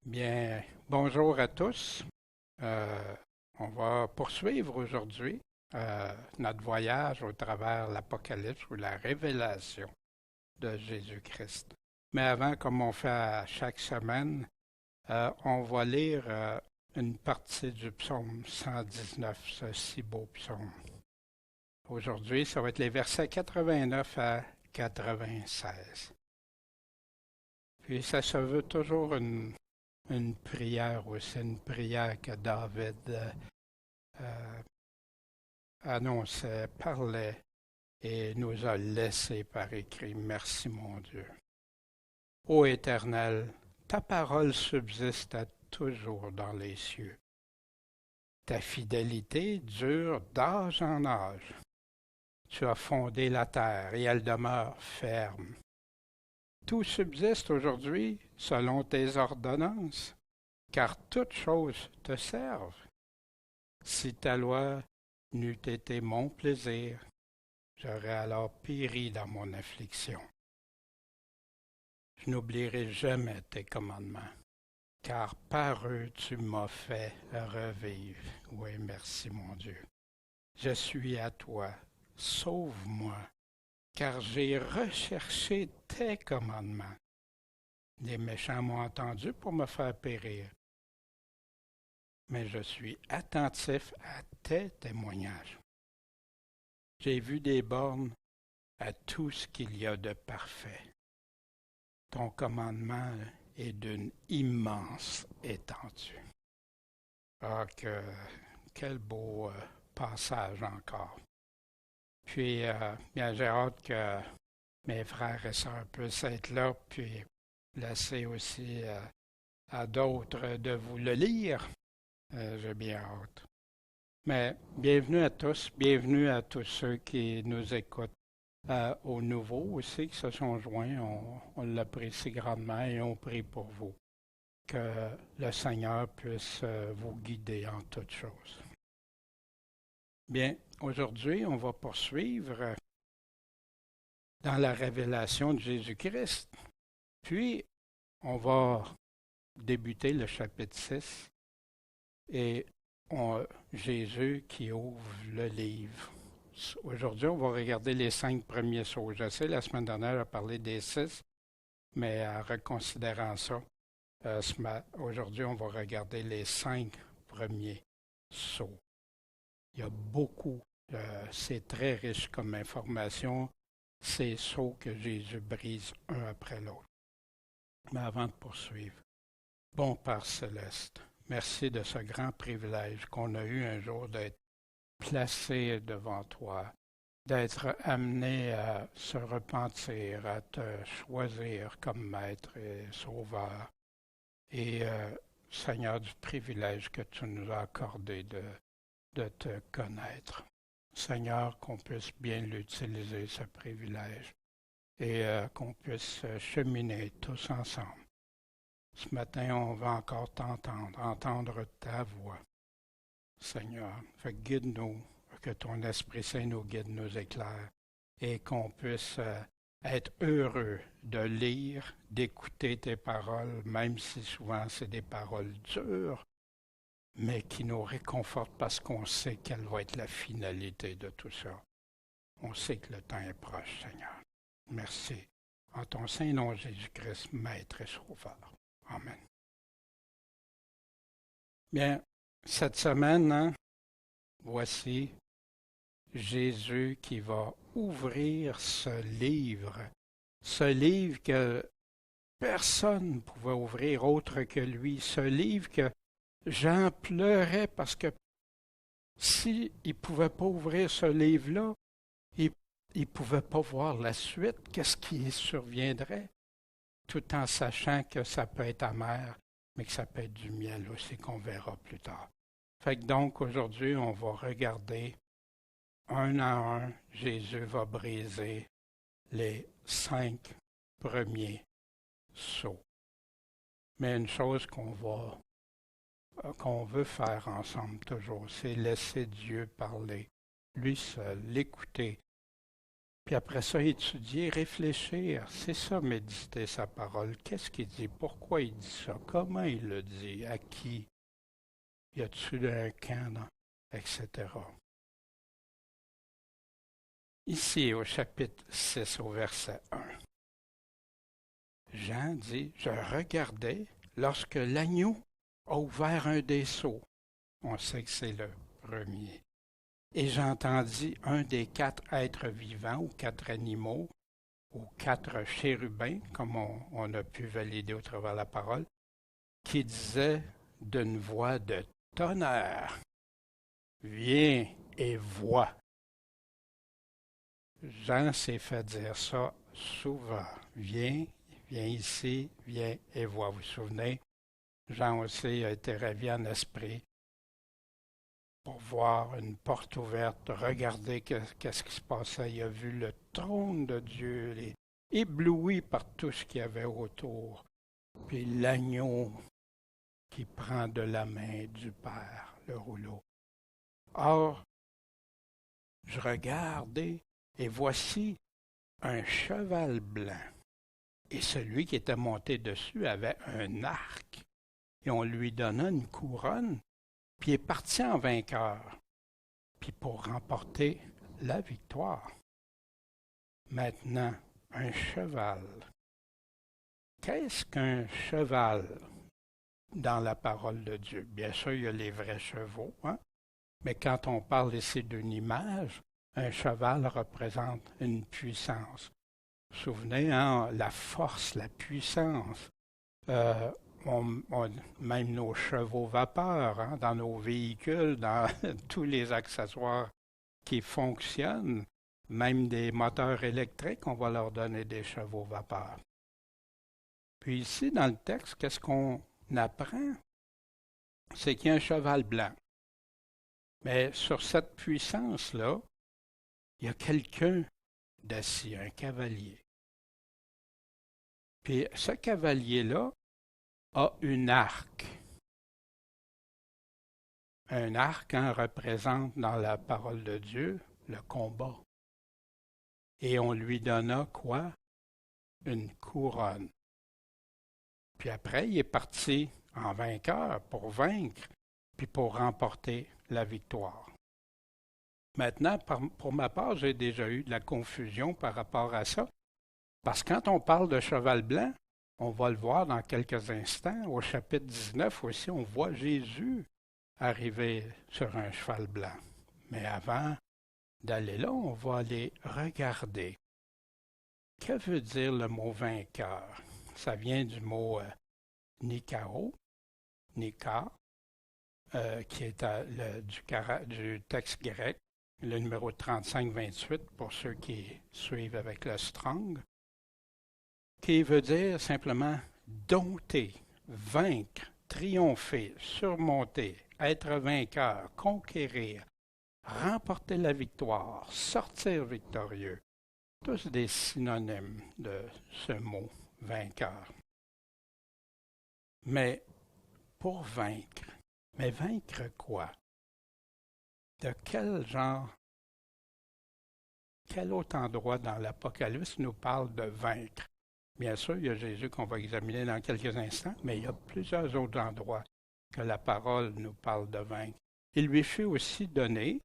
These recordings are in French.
Bien, bonjour à tous. Euh, on va poursuivre aujourd'hui notre voyage au travers l'Apocalypse ou la révélation de Jésus-Christ. Mais avant, comme on fait à chaque semaine, on va lire une partie du psaume 119, ce si beau psaume. Aujourd'hui, ça va être les versets 89 à 96. Puis ça se veut toujours une prière aussi, une prière que David euh, annonçait, parlait et nous a laissé par écrit. Merci mon Dieu. Ô Éternel, ta parole subsiste à toujours dans les cieux. Ta fidélité dure d'âge en âge. Tu as fondé la terre et elle demeure ferme. Tout subsiste aujourd'hui selon tes ordonnances, car toutes choses te servent. Si ta loi n'eût été mon plaisir, j'aurais alors péri dans mon affliction. Je n'oublierai jamais tes commandements, car par eux tu m'as fait revivre. Oui, merci mon Dieu. Je suis à toi, sauve-moi, car j'ai recherché tes commandements. Les méchants m'ont entendu pour me faire périr, mais je suis attentif à tes témoignages. J'ai vu des bornes à tout ce qu'il y a de parfait. Ton commandement est d'une immense étendue. Ah, quel beau passage encore. Puis, bien, j'ai hâte que mes frères et sœurs puissent être là, puis laisser aussi à d'autres de vous le lire. J'ai bien hâte. Mais bienvenue à tous, bienvenue à tous ceux qui nous écoutent. Aux nouveaux aussi qui se sont joints, on l'apprécie grandement et on prie pour vous. Que le Seigneur puisse vous guider en toutes choses. Bien, aujourd'hui, on va poursuivre dans la révélation de Jésus-Christ. Puis, on va débuter le chapitre 6 et Jésus qui ouvre le livre. Aujourd'hui, on va regarder les 5 premiers sauts. Je sais, la semaine dernière, on a parlé des 6, mais en reconsidérant ça, aujourd'hui, on va regarder les 5 premiers sauts. Il y a beaucoup, c'est très riche comme information, ces sauts que Jésus brise un après l'autre. Mais avant de poursuivre, bon Père céleste, merci de ce grand privilège qu'on a eu un jour d'être placé devant toi, d'être amené à se repentir, à te choisir comme maître et sauveur. Et Seigneur, du privilège que tu nous as accordé de te connaître. Seigneur, qu'on puisse bien l'utiliser, ce privilège, et qu'on puisse cheminer tous ensemble. Ce matin, on va encore t'entendre, entendre ta voix. Seigneur, guide-nous, que ton Esprit Saint nous guide, nous éclaire, et qu'on puisse être heureux de lire, d'écouter tes paroles, même si souvent c'est des paroles dures, mais qui nous réconfortent parce qu'on sait quelle va être la finalité de tout ça. On sait que le temps est proche, Seigneur. Merci. En ton saint nom, Jésus-Christ, Maître et Sauveur. Amen. Bien, cette semaine, voici Jésus qui va ouvrir ce livre que personne ne pouvait ouvrir autre que lui, ce livre que Jean pleurait parce que s'il ne pouvait pas ouvrir ce livre-là, il ne pouvait pas voir la suite, qu'est-ce qui surviendrait, tout en sachant que ça peut être amer, mais que ça peut être du miel aussi qu'on verra plus tard. Fait que donc aujourd'hui, on va regarder un à un, Jésus va briser les 5 premiers sceaux. Mais une chose qu'on veut faire ensemble toujours, c'est laisser Dieu parler, lui seul, l'écouter, Puis après ça, étudier, réfléchir. C'est ça, méditer sa parole. Qu'est-ce qu'il dit? Pourquoi il dit ça? Comment il le dit? À qui? Y a-t-il un camp? Etc. Ici, au chapitre 6, au verset 1, Jean dit, « Je regardais lorsque l'agneau a ouvert un des sceaux. » On sait que c'est le premier. « Et j'entendis un des 4 êtres vivants, ou 4 animaux, ou 4 chérubins, comme on a pu valider au travers de la parole, qui disait d'une voix de tonnerre, « Viens et vois. » Jean s'est fait dire ça souvent. Viens ici, viens et vois. Vous vous souvenez? Jean aussi a été ravi en esprit pour voir une porte ouverte, regarder qu'est-ce qui se passait. Il a vu le trône de Dieu, ébloui par tout ce qu'il y avait autour. Puis l'agneau qui prend de la main du Père le rouleau. Or, je regardais, et voici un cheval blanc. Et celui qui était monté dessus avait un arc. Et on lui donna une couronne, puis il est parti en vainqueur, puis pour remporter la victoire. Maintenant, un cheval. Qu'est-ce qu'un cheval dans la parole de Dieu? Bien sûr, il y a les vrais chevaux, hein? Mais quand on parle ici d'une image, un cheval représente une puissance. Vous vous souvenez, hein, la force, la puissance. Même nos chevaux vapeur, hein, dans nos véhicules, dans tous les accessoires qui fonctionnent, même des moteurs électriques, on va leur donner des chevaux vapeur. Puis ici, dans le texte, qu'est-ce qu'on apprend? C'est qu'il y a un cheval blanc. Mais sur cette puissance-là, il y a quelqu'un d'assis, un cavalier. Puis ce cavalier-là a une arc. Un arc représente dans la parole de Dieu le combat. Et on lui donna quoi? Une couronne. Puis après, il est parti en vainqueur pour vaincre, puis pour remporter la victoire. Maintenant, pour ma part, j'ai déjà eu de la confusion par rapport à ça, parce que quand on parle de cheval blanc, on va le voir dans quelques instants, au chapitre 19 aussi, on voit Jésus arriver sur un cheval blanc. Mais avant d'aller là, on va aller regarder. Que veut dire le mot vainqueur? Ça vient du mot Nikao, Nika, qui est du texte grec, le numéro 35-28 pour ceux qui suivent avec le Strong, qui veut dire simplement dompter, vaincre, triompher, surmonter, être vainqueur, conquérir, remporter la victoire, sortir victorieux. Tous des synonymes de ce mot vainqueur. Mais pour vaincre, mais vaincre quoi? De quel genre, quel autre endroit dans l'Apocalypse nous parle de vaincre? Bien sûr, il y a Jésus qu'on va examiner dans quelques instants, mais il y a plusieurs autres endroits que la parole nous parle de vaincre. Il lui fut aussi donné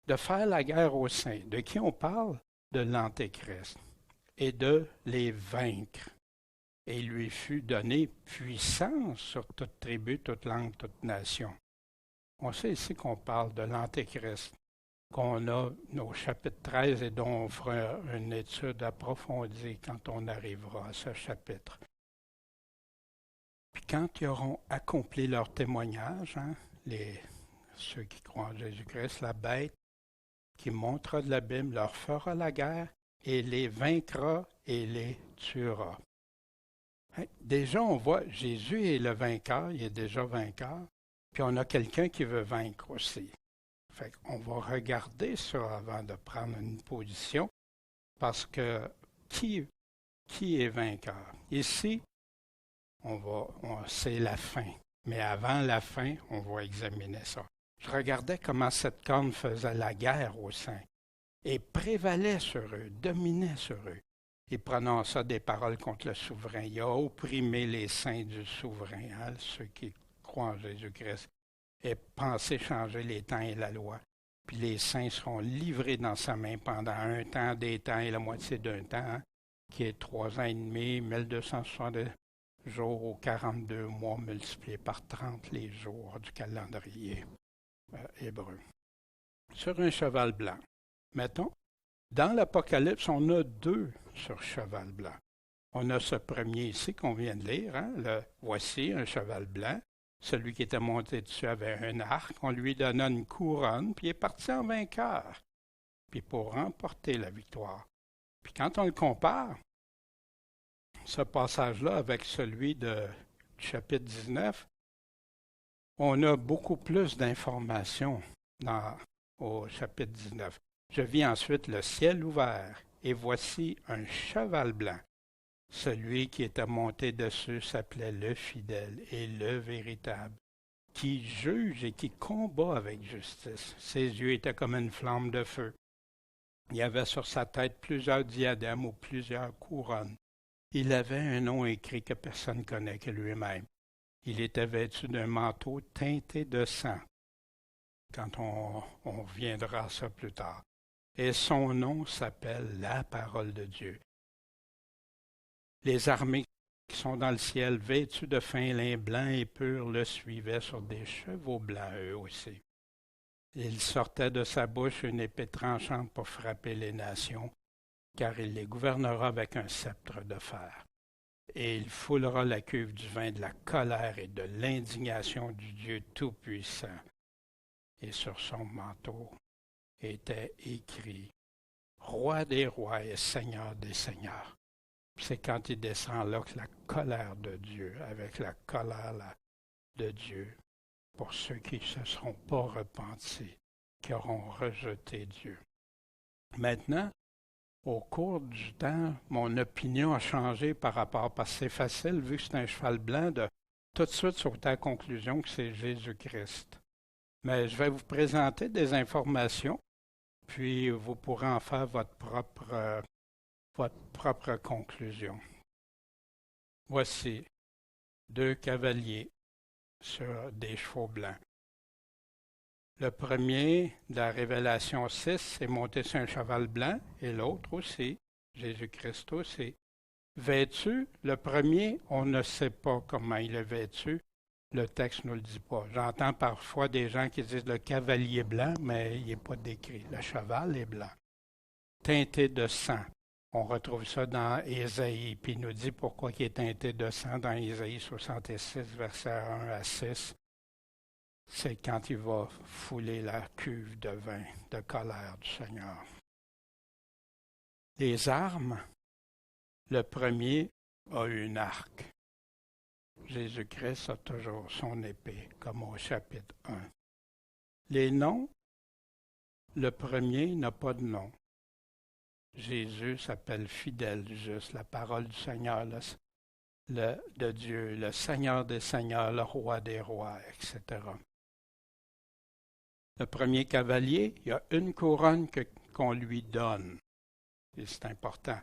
de faire la guerre aux saints. De qui on parle? De l'Antéchrist. Et de les vaincre. Et il lui fut donné puissance sur toute tribu, toute langue, toute nation. On sait ici qu'on parle de l'Antéchrist, qu'on a au chapitre 13 et dont on fera une étude approfondie quand on arrivera à ce chapitre. Puis quand ils auront accompli leur témoignage, ceux qui croient en Jésus-Christ, la bête qui montera de l'abîme leur fera la guerre et les vaincra et les tuera. Déjà, on voit Jésus est le vainqueur, il est déjà vainqueur, puis on a quelqu'un qui veut vaincre aussi. Fait qu'on va regarder ça avant de prendre une position, parce que qui est vainqueur? Ici, c'est la fin. Mais avant la fin, on va examiner ça. Je regardais comment cette corne faisait la guerre aux saints. et prévalait sur eux, dominait sur eux. Il prononça des paroles contre le souverain. Il a opprimé les saints du souverain, hein, ceux qui croient en Jésus-Christ, et pensé changer les temps et la loi. Puis les saints seront livrés dans sa main pendant un temps, des temps et la moitié d'un temps, hein, qui est 3 ans et demi, 1260 jours ou 42 mois multipliés par 30 les jours du calendrier hébreu. Sur un cheval blanc. Mettons, dans l'Apocalypse, on a 2 sur cheval blanc. On a ce premier ici qu'on vient de lire, hein, voici un cheval blanc. Celui qui était monté dessus avait un arc, on lui donna une couronne, puis il est parti en vainqueur, puis pour remporter la victoire. Puis quand on le compare, ce passage-là avec celui du chapitre 19, on a beaucoup plus d'informations au chapitre 19. Je vis ensuite le ciel ouvert, et voici un cheval blanc. Celui qui était monté dessus s'appelait le fidèle et le véritable, qui juge et qui combat avec justice. Ses yeux étaient comme une flamme de feu. Il y avait sur sa tête plusieurs diadèmes ou plusieurs couronnes. Il avait un nom écrit que personne ne connaît que lui-même. Il était vêtu d'un manteau teinté de sang, quand on reviendra à ça plus tard. Et son nom s'appelle la parole de Dieu. Les armées qui sont dans le ciel, vêtues de fin lin blanc et pur, le suivaient sur des chevaux blancs eux aussi. Il sortait de sa bouche une épée tranchante pour frapper les nations, car il les gouvernera avec un sceptre de fer. Et il foulera la cuve du vin de la colère et de l'indignation du Dieu Tout-Puissant. Et sur son manteau était écrit « Roi des rois et Seigneur des seigneurs ». C'est quand il descend là que la colère de Dieu, avec la colère de Dieu, pour ceux qui ne se seront pas repentis, qui auront rejeté Dieu. Maintenant, au cours du temps, mon opinion a changé par rapport, parce que c'est facile, vu que c'est un cheval blanc, de tout de suite sauter à la conclusion que c'est Jésus-Christ. Mais je vais vous présenter des informations, puis vous pourrez en faire votre propre conclusion. Voici 2 cavaliers sur des chevaux blancs. Le premier, de la Révélation 6, est monté sur un cheval blanc, et l'autre aussi, Jésus-Christ aussi. Vêtu, le premier, on ne sait pas comment il est vêtu, le texte ne nous le dit pas. J'entends parfois des gens qui disent le cavalier blanc, mais il n'est pas décrit. Le cheval est blanc, teinté de sang. On retrouve ça dans Ésaïe, puis il nous dit pourquoi il est teinté de sang dans Ésaïe 66, versets 1 à 6. C'est quand il va fouler la cuve de vin de colère du Seigneur. Les armes, le premier a une arc. Jésus-Christ a toujours son épée, comme au chapitre 1. Les noms, le premier n'a pas de nom. Jésus s'appelle fidèle, juste la parole du Seigneur, de Dieu, le Seigneur des seigneurs, le roi des rois, etc. Le premier cavalier, il y a une couronne qu'on lui donne. Et c'est important.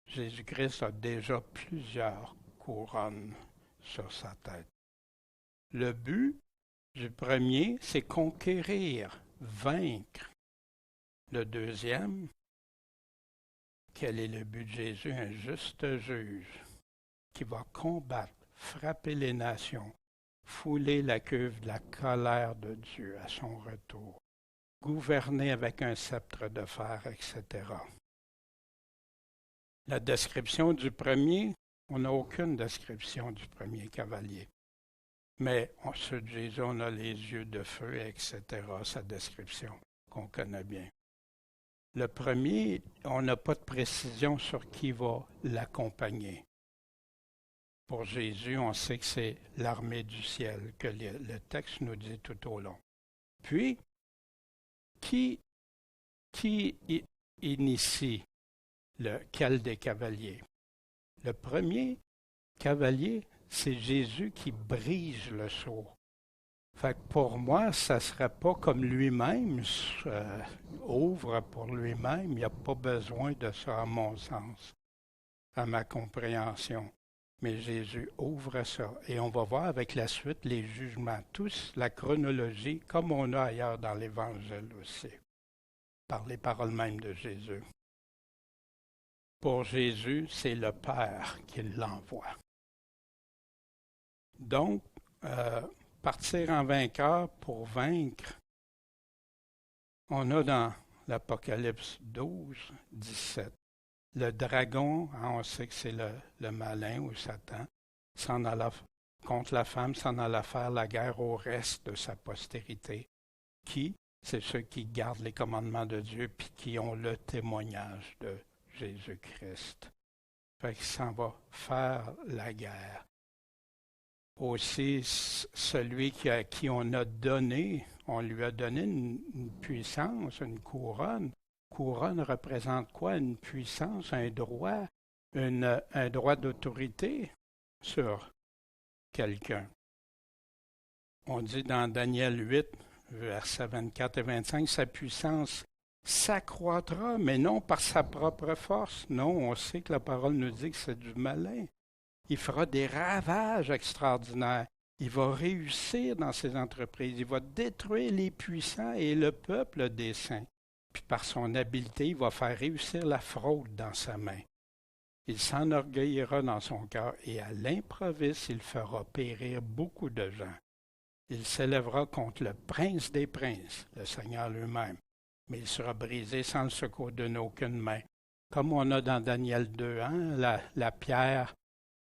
Jésus-Christ a déjà plusieurs couronnes sur sa tête. Le but du premier, c'est conquérir, vaincre. Le deuxième, quel est le but de Jésus? Un juste juge qui va combattre, frapper les nations, fouler la cuve de la colère de Dieu à son retour, gouverner avec un sceptre de fer, etc. La description du premier, on n'a aucune description du premier cavalier. Mais ceux de Jésus, on a les yeux de feu, etc., sa description qu'on connaît bien. Le premier, on n'a pas de précision sur qui va l'accompagner. Pour Jésus, on sait que c'est l'armée du ciel, que le texte nous dit tout au long. Puis, qui initie lequel des cavaliers? Le premier cavalier, c'est Jésus qui brise le sceau. Fait que pour moi, ça ne serait pas comme lui-même ouvre pour lui-même. Il n'y a pas besoin de ça, à mon sens, à ma compréhension. Mais Jésus ouvre ça. Et on va voir avec la suite les jugements, tous, la chronologie, comme on a ailleurs dans l'Évangile aussi, par les paroles mêmes de Jésus. Pour Jésus, c'est le Père qui l'envoie. Donc, partir en vainqueur pour vaincre, on a dans l'Apocalypse 12, 17, le dragon, on sait que c'est le malin ou Satan, s'en alla contre la femme, s'en alla faire la guerre au reste de sa postérité, qui, c'est ceux qui gardent les commandements de Dieu puis qui ont le témoignage de Jésus-Christ. Fait qu'il s'en va faire la guerre. Aussi, celui qui on a donné, on lui a donné une puissance, une couronne. Couronne représente quoi? Une puissance, un droit, un droit d'autorité sur quelqu'un. On dit dans Daniel 8, versets 24 et 25, sa puissance s'accroîtra, mais non par sa propre force. Non, on sait que la parole nous dit que c'est du malin. Il fera des ravages extraordinaires. Il va réussir dans ses entreprises. Il va détruire les puissants et le peuple des saints. Puis par son habileté, il va faire réussir la fraude dans sa main. Il s'enorgueillira dans son cœur et à l'improviste, il fera périr beaucoup de gens. Il s'élèvera contre le prince des princes, le Seigneur lui-même, mais il sera brisé sans le secours de aucune main. Comme on a dans Daniel 2, la pierre,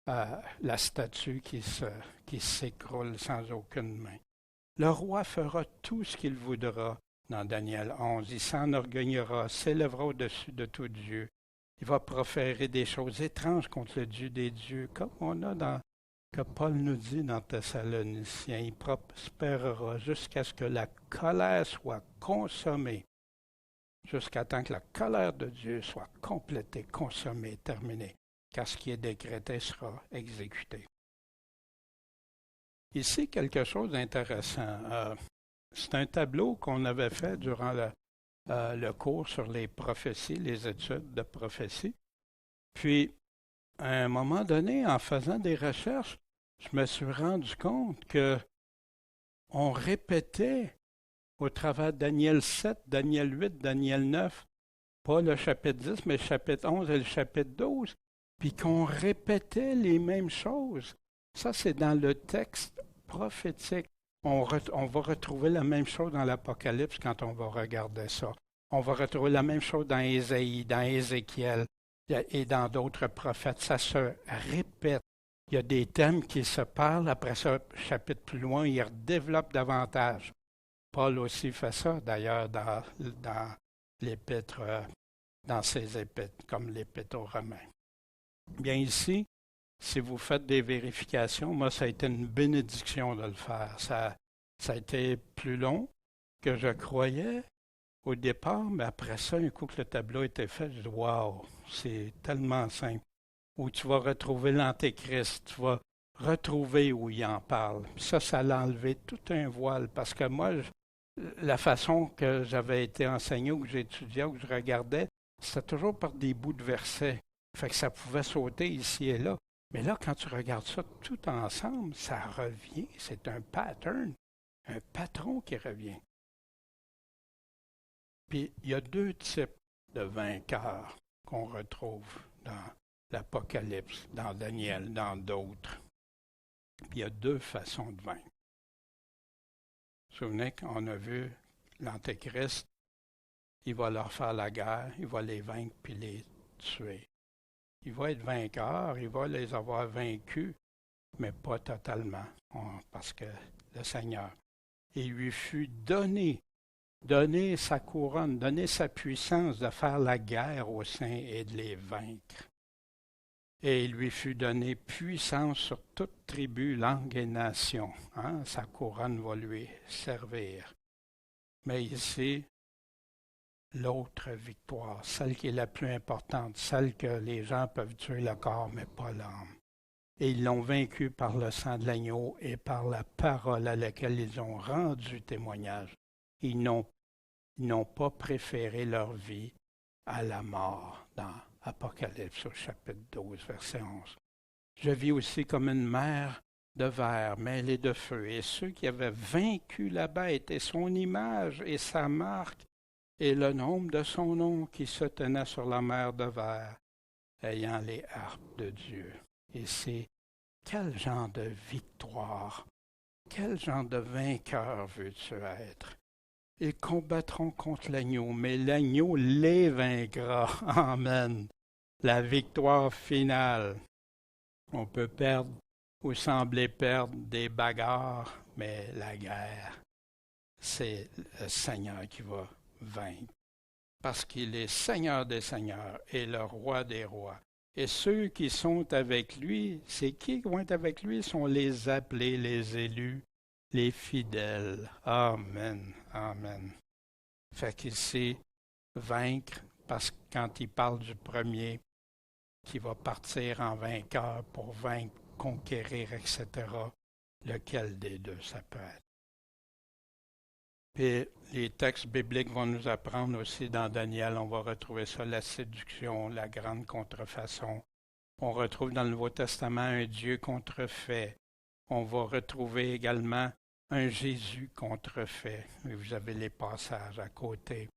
la statue qui s'écroule sans aucune main. Le roi fera tout ce qu'il voudra dans Daniel 11. Il s'enorgueillira, s'élèvera au-dessus de tout Dieu. Il va proférer des choses étranges contre le Dieu des dieux, comme on a que Paul nous dit dans Thessaloniciens. Il prospérera jusqu'à ce que la colère soit consommée, jusqu'à temps que la colère de Dieu soit complétée, consommée, terminée, car ce qui est décrété sera exécuté. Ici, quelque chose d'intéressant. C'est un tableau qu'on avait fait durant le cours sur les prophéties, les études de prophétie. Puis, à un moment donné, en faisant des recherches, je me suis rendu compte que on répétait au travers de Daniel 7, Daniel 8, Daniel 9, pas le chapitre 10, mais le chapitre 11 et le chapitre 12, puis qu'on répétait les mêmes choses. Ça, c'est dans le texte prophétique. On va retrouver la même chose dans l'Apocalypse quand on va regarder ça. On va retrouver la même chose dans Ésaïe, dans Ézéchiel et dans d'autres prophètes. Ça se répète. Il y a des thèmes qui se parlent. Après ça, chapitre plus loin, ils redéveloppent davantage. Paul aussi fait ça, d'ailleurs, dans l'épître, dans ses épîtres, comme l'épître aux Romains. Bien ici, si vous faites des vérifications, moi, ça a été une bénédiction de le faire. Ça a été plus long que je croyais au départ, mais après ça, un coup que le tableau a été fait, je dis « Wow, c'est tellement simple. » Où tu vas retrouver l'Antéchrist, tu vas retrouver où il en parle. Puis ça l'a enlevé tout un voile, parce que moi, la façon que j'avais été enseigné, ou que j'étudiais, ou que je regardais, c'était toujours par des bouts de versets. Fait que ça pouvait sauter ici et là. Mais là, quand tu regardes ça tout ensemble, ça revient. C'est un pattern, un patron qui revient. Puis, il y a deux types de vainqueurs qu'on retrouve dans l'Apocalypse, dans Daniel, dans d'autres. Puis, il y a deux façons de vaincre. Vous vous souvenez qu'on a vu l'Antéchrist, il va leur faire la guerre, il va les vaincre puis les tuer. Il va être vainqueur, il va les avoir vaincus, mais pas totalement, parce que le Seigneur, il lui fut donné sa couronne, donné sa puissance de faire la guerre aux saints et de les vaincre. Et il lui fut donné puissance sur toute tribu, langue et nation. Sa couronne va lui servir. Mais ici, l'autre victoire, celle qui est la plus importante, celle que les gens peuvent tuer le corps, mais pas l'âme. et ils l'ont vaincu par le sang de l'agneau et par la parole à laquelle ils ont rendu témoignage. Ils n'ont pas préféré leur vie à la mort, dans Apocalypse au chapitre 12, verset 11. Je vis aussi comme une mer de verre mêlée de feu, et ceux qui avaient vaincu la bête et son image et sa marque, et le nombre de son nom qui se tenait sur la mer de verre, ayant les harpes de Dieu. Et c'est quel genre de victoire, quel genre de vainqueur veux-tu être? Ils combattront contre l'agneau, mais l'agneau les vaincra. Amen. La victoire finale. On peut perdre ou sembler perdre des bagarres, mais la guerre, c'est le Seigneur qui va vaincre. Parce qu'il est Seigneur des seigneurs et le roi des rois. Et ceux qui sont avec lui, c'est qui vont être avec lui? Sont les appelés, les élus, les fidèles. Amen, amen. Fait qu'il sait vaincre, parce que quand il parle du premier, qui va partir en vainqueur pour vaincre, conquérir, etc., lequel des deux ça peut être? Puis les textes bibliques vont nous apprendre aussi dans Daniel, on va retrouver ça, la séduction, la grande contrefaçon. On retrouve dans le Nouveau Testament un Dieu contrefait. On va retrouver également un Jésus contrefait. Et vous avez les passages à côté.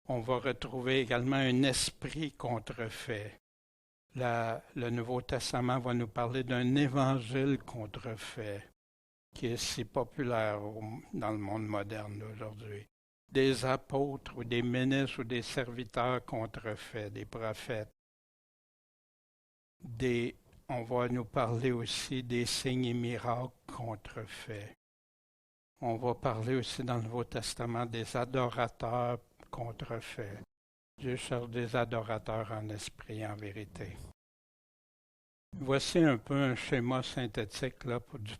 On va retrouver également un esprit contrefait. Le Nouveau Testament va nous parler d'un évangile contrefait qui est si populaire dans le monde moderne d'aujourd'hui. Des apôtres ou des ministres ou des serviteurs contrefaits, des prophètes. On va nous parler aussi des signes et miracles contrefaits. On va parler aussi dans le Nouveau Testament des adorateurs contrefaits. Dieu cherche des adorateurs en esprit et en vérité. Voici un peu un schéma synthétique là, du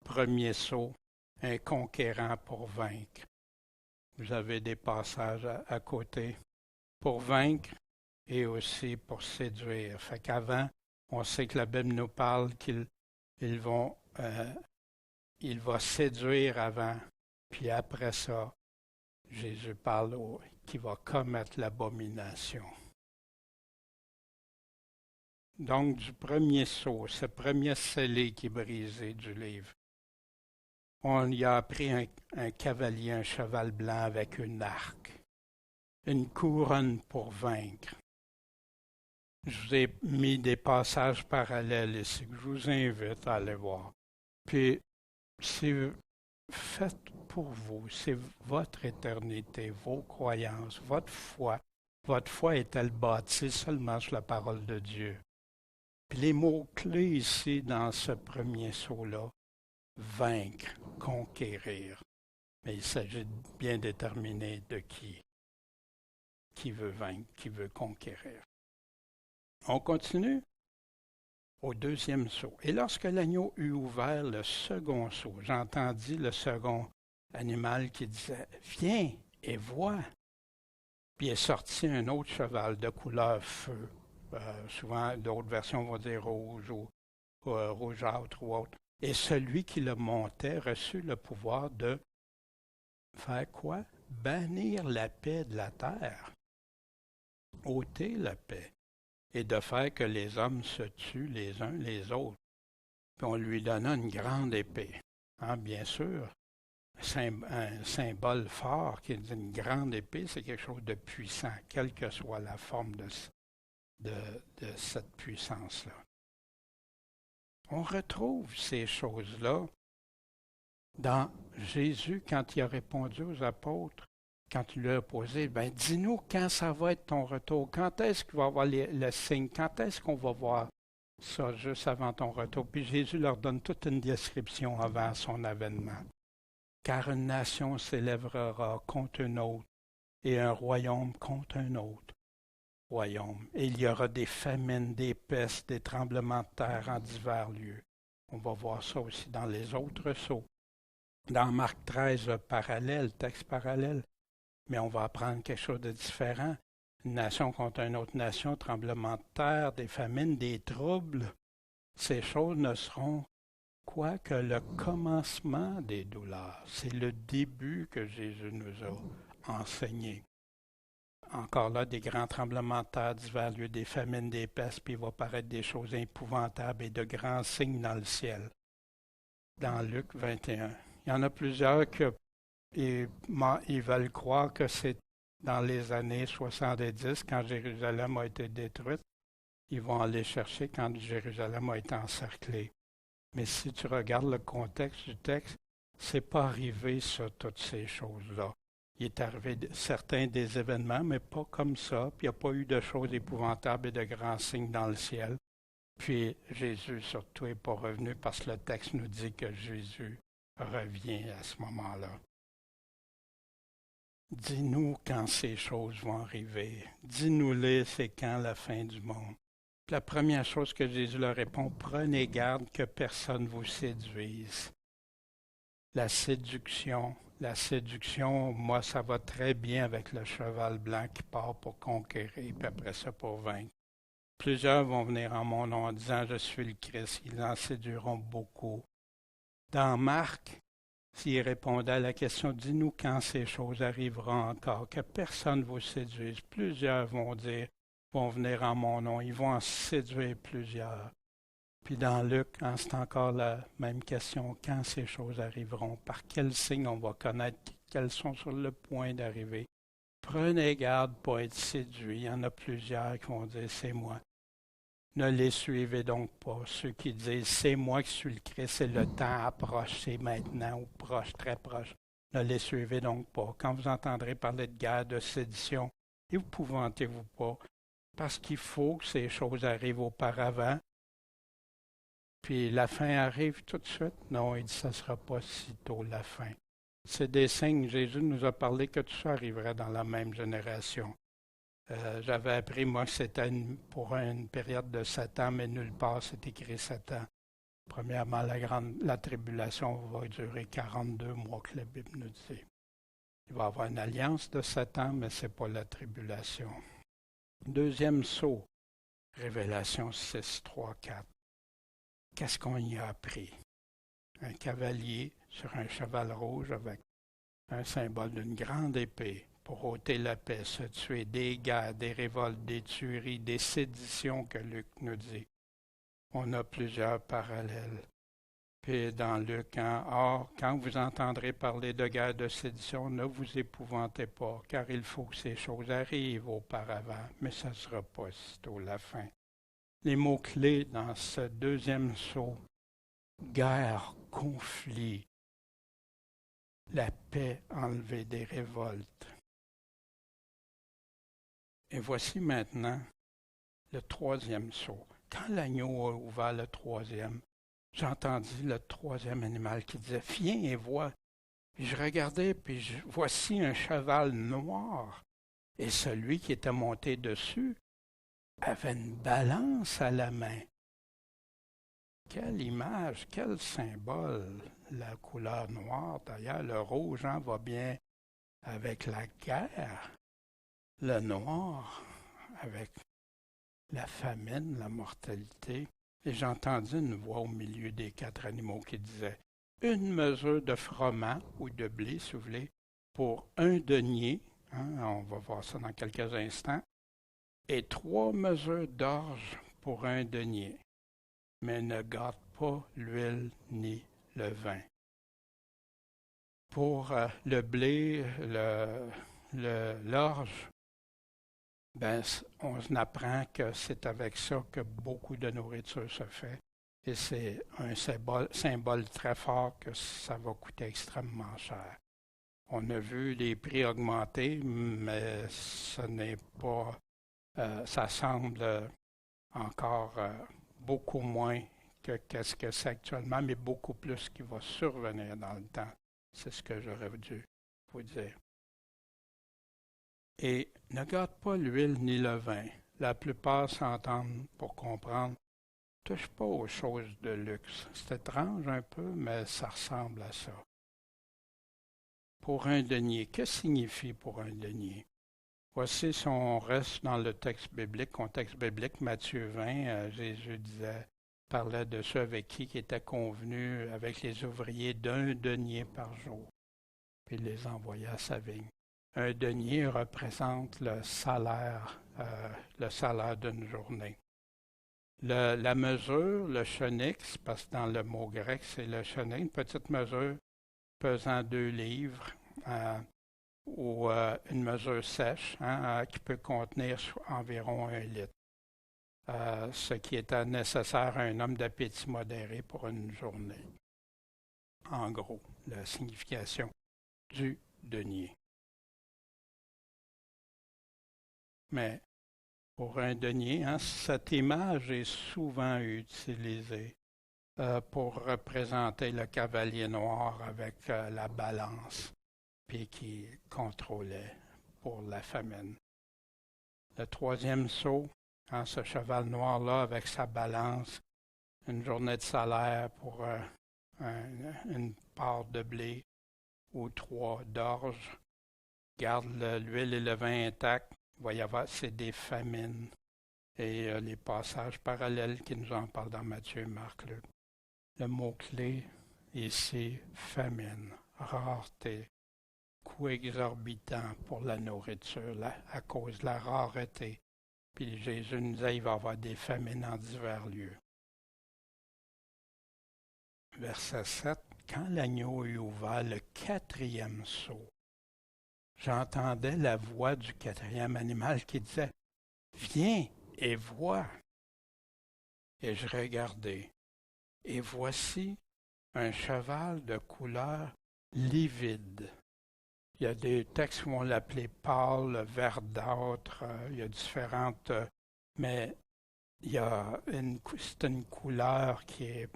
premier saut, un conquérant pour vaincre. Vous avez des passages à côté. Pour vaincre et aussi pour séduire. Fait qu'avant, on sait que la Bible nous parle qu'il va séduire avant, puis après ça, Jésus parle qu'il va commettre l'abomination. Donc, du premier sceau, ce premier scellé qui est brisé du livre, on y a appris un cavalier, un cheval blanc avec une arc, une couronne pour vaincre. Je vous ai mis des passages parallèles ici que je vous invite à aller voir. Puis, faites pour vous, c'est votre éternité, vos croyances, votre foi. Votre foi est-elle bâtie seulement sur la parole de Dieu? Puis les mots-clés ici dans ce premier saut-là, vaincre, conquérir. Mais il s'agit de bien déterminer de qui veut vaincre, qui veut conquérir. On continue au deuxième saut. Et lorsque l'agneau eut ouvert le second saut, j'entendis le second animal qui disait « Viens et vois ». Puis est sorti un autre cheval de couleur feu. Souvent, d'autres versions vont dire rouge ou rougeâtre ou autre. Et celui qui le montait reçut le pouvoir de faire quoi? Bannir la paix de la terre, ôter la paix, et de faire que les hommes se tuent les uns les autres. Puis on lui donna une grande épée. Bien sûr, un symbole fort qui est une grande épée, c'est quelque chose de puissant, quelle que soit la forme de cette puissance-là. On retrouve ces choses-là dans Jésus quand il a répondu aux apôtres, quand il leur a posé, dis-nous quand ça va être ton retour, quand est-ce qu'il va y avoir le signe, quand est-ce qu'on va voir ça juste avant ton retour. Puis Jésus leur donne toute une description avant son avènement. Car une nation s'élèvera contre une autre et un royaume contre un autre royaume. Et il y aura des famines, des pestes, des tremblements de terre en divers lieux. On va voir ça aussi dans les autres sceaux. Dans Marc 13, parallèle, texte parallèle, mais on va apprendre quelque chose de différent. Une nation contre une autre nation, tremblement de terre, des famines, des troubles. Ces choses ne seront quoi que le commencement des douleurs. C'est le début que Jésus nous a enseigné. Encore là, des grands tremblements de terre, divers lieux, des famines, des pestes, puis il va paraître des choses épouvantables et de grands signes dans le ciel. Dans Luc 21. Il y en a plusieurs qui ils veulent croire que c'est dans les années 70, quand Jérusalem a été détruite. Ils vont aller chercher quand Jérusalem a été encerclée. Mais si tu regardes le contexte du texte, c'est pas arrivé ça, toutes ces choses-là. Il est arrivé certains des événements, mais pas comme ça. Puis il n'y a pas eu de choses épouvantables et de grands signes dans le ciel. Puis Jésus surtout n'est pas revenu parce que le texte nous dit que Jésus revient à ce moment-là. Dis-nous quand ces choses vont arriver. Dis-nous-les, c'est quand la fin du monde. Puis la première chose que Jésus leur répond, prenez garde que personne ne vous séduise. La séduction, moi, ça va très bien avec le cheval blanc qui part pour conquérir, puis après ça pour vaincre. Plusieurs vont venir en mon nom en disant, je suis le Christ. Ils en séduiront beaucoup. Dans Marc, s'il répondait à la question, dis-nous quand ces choses arriveront encore, que personne ne vous séduise. Plusieurs vont venir en mon nom. Ils vont en séduire plusieurs. Puis dans Luc, c'est encore la même question. Quand ces choses arriveront? Par quel signe on va connaître qu'elles sont sur le point d'arriver? Prenez garde pour être séduits. Il y en a plusieurs qui vont dire, c'est moi. Ne les suivez donc pas. Ceux qui disent, c'est moi qui suis le Christ, et le temps approche, c'est maintenant, ou proche, très proche. Ne les suivez donc pas. Quand vous entendrez parler de guerre, de sédition, épouvantez-vous pas, parce qu'il faut que ces choses arrivent auparavant. Puis la fin arrive tout de suite. Non, il dit, ça ne sera pas si tôt la fin. C'est des signes. Jésus nous a parlé que tout ça arriverait dans la même génération. J'avais appris, moi, que c'était pour une période de 7 ans, mais nulle part c'est écrit 7 ans. Premièrement, la tribulation va durer 42 mois, que la Bible nous dit. Il va y avoir une alliance de 7 ans, mais ce n'est pas la tribulation. Deuxième saut, Révélation 6, 3, 4. Qu'est-ce qu'on y a appris? Un cavalier sur un cheval rouge avec un symbole d'une grande épée pour ôter la paix, se tuer, des guerres, des révoltes, des tueries, des séditions que Luc nous dit. On a plusieurs parallèles. Puis dans Luc, or, quand vous entendrez parler de guerre, de sédition, ne vous épouvantez pas, car il faut que ces choses arrivent auparavant, mais ça ne sera pas sitôt la fin. Les mots-clés dans ce deuxième saut, guerre, conflit, la paix enlevée des révoltes. Et voici maintenant le troisième saut. Quand l'agneau a ouvert le troisième, j'entendis le troisième animal qui disait, « Viens et vois. » Puis je regardais, puis voici un cheval noir. Et celui qui était monté dessus avait une balance à la main. Quelle image, quel symbole, la couleur noire. D'ailleurs, le rouge va bien avec la guerre. Le noir avec la famine, la mortalité. Et j'entendis une voix au milieu des 4 animaux qui disait, « Une mesure de froment ou de blé, si vous voulez, pour 1 denier, on va voir ça dans quelques instants, et 3 mesures d'orge pour 1 denier, mais ne gâte pas l'huile ni le vin. » Pour le blé, l'orge, on apprend que c'est avec ça que beaucoup de nourriture se fait. Et c'est un symbole très fort que ça va coûter extrêmement cher. On a vu les prix augmenter, mais ce n'est pas... ça semble encore beaucoup moins que qu'est-ce que c'est actuellement, mais beaucoup plus qui va survenir dans le temps. C'est ce que j'aurais dû vous dire. Et ne gâte pas l'huile ni le vin. La plupart s'entendent pour comprendre. Touche pas aux choses de luxe. C'est étrange un peu, mais ça ressemble à ça. Pour 1 denier, que signifie pour 1 denier? Voici si on reste dans le texte biblique, contexte biblique, Matthieu 20, Jésus disait, parlait de ceux avec qui était convenu avec les ouvriers d'1 denier par jour, puis il les envoyait à sa vigne. Un denier représente le salaire d'une journée. La mesure, le chenix, parce que dans le mot grec, c'est le chenix, une petite mesure pesant 2 livres, ou une mesure sèche, qui peut contenir environ 1 litre. Ce qui était nécessaire à un homme d'appétit modéré pour une journée. En gros, la signification du denier. Mais pour un denier, cette image est souvent utilisée pour représenter le cavalier noir avec la balance, puis qui contrôlait pour la famine. Le 3e sceau, ce cheval noir-là avec sa balance, une journée de salaire pour une part de blé ou 3 d'orge, garde l'huile et le vin intacts. Il va y avoir, c'est des famines. Et les passages parallèles qui nous en parlent dans Matthieu et Marc, Luc. Le mot-clé ici, famine, rareté, coût exorbitant pour la nourriture, à cause de la rareté. Puis Jésus nous dit, il va y avoir des famines en divers lieux. Verset 7, quand l'agneau eut ouvert le 4e sceau, j'entendais la voix du 4e animal qui disait, viens et vois. Et je regardai, et voici un cheval de couleur livide. Il y a des textes qui vont l'appeler pâle, verdâtre, il y a différentes, mais c'est une couleur qui est,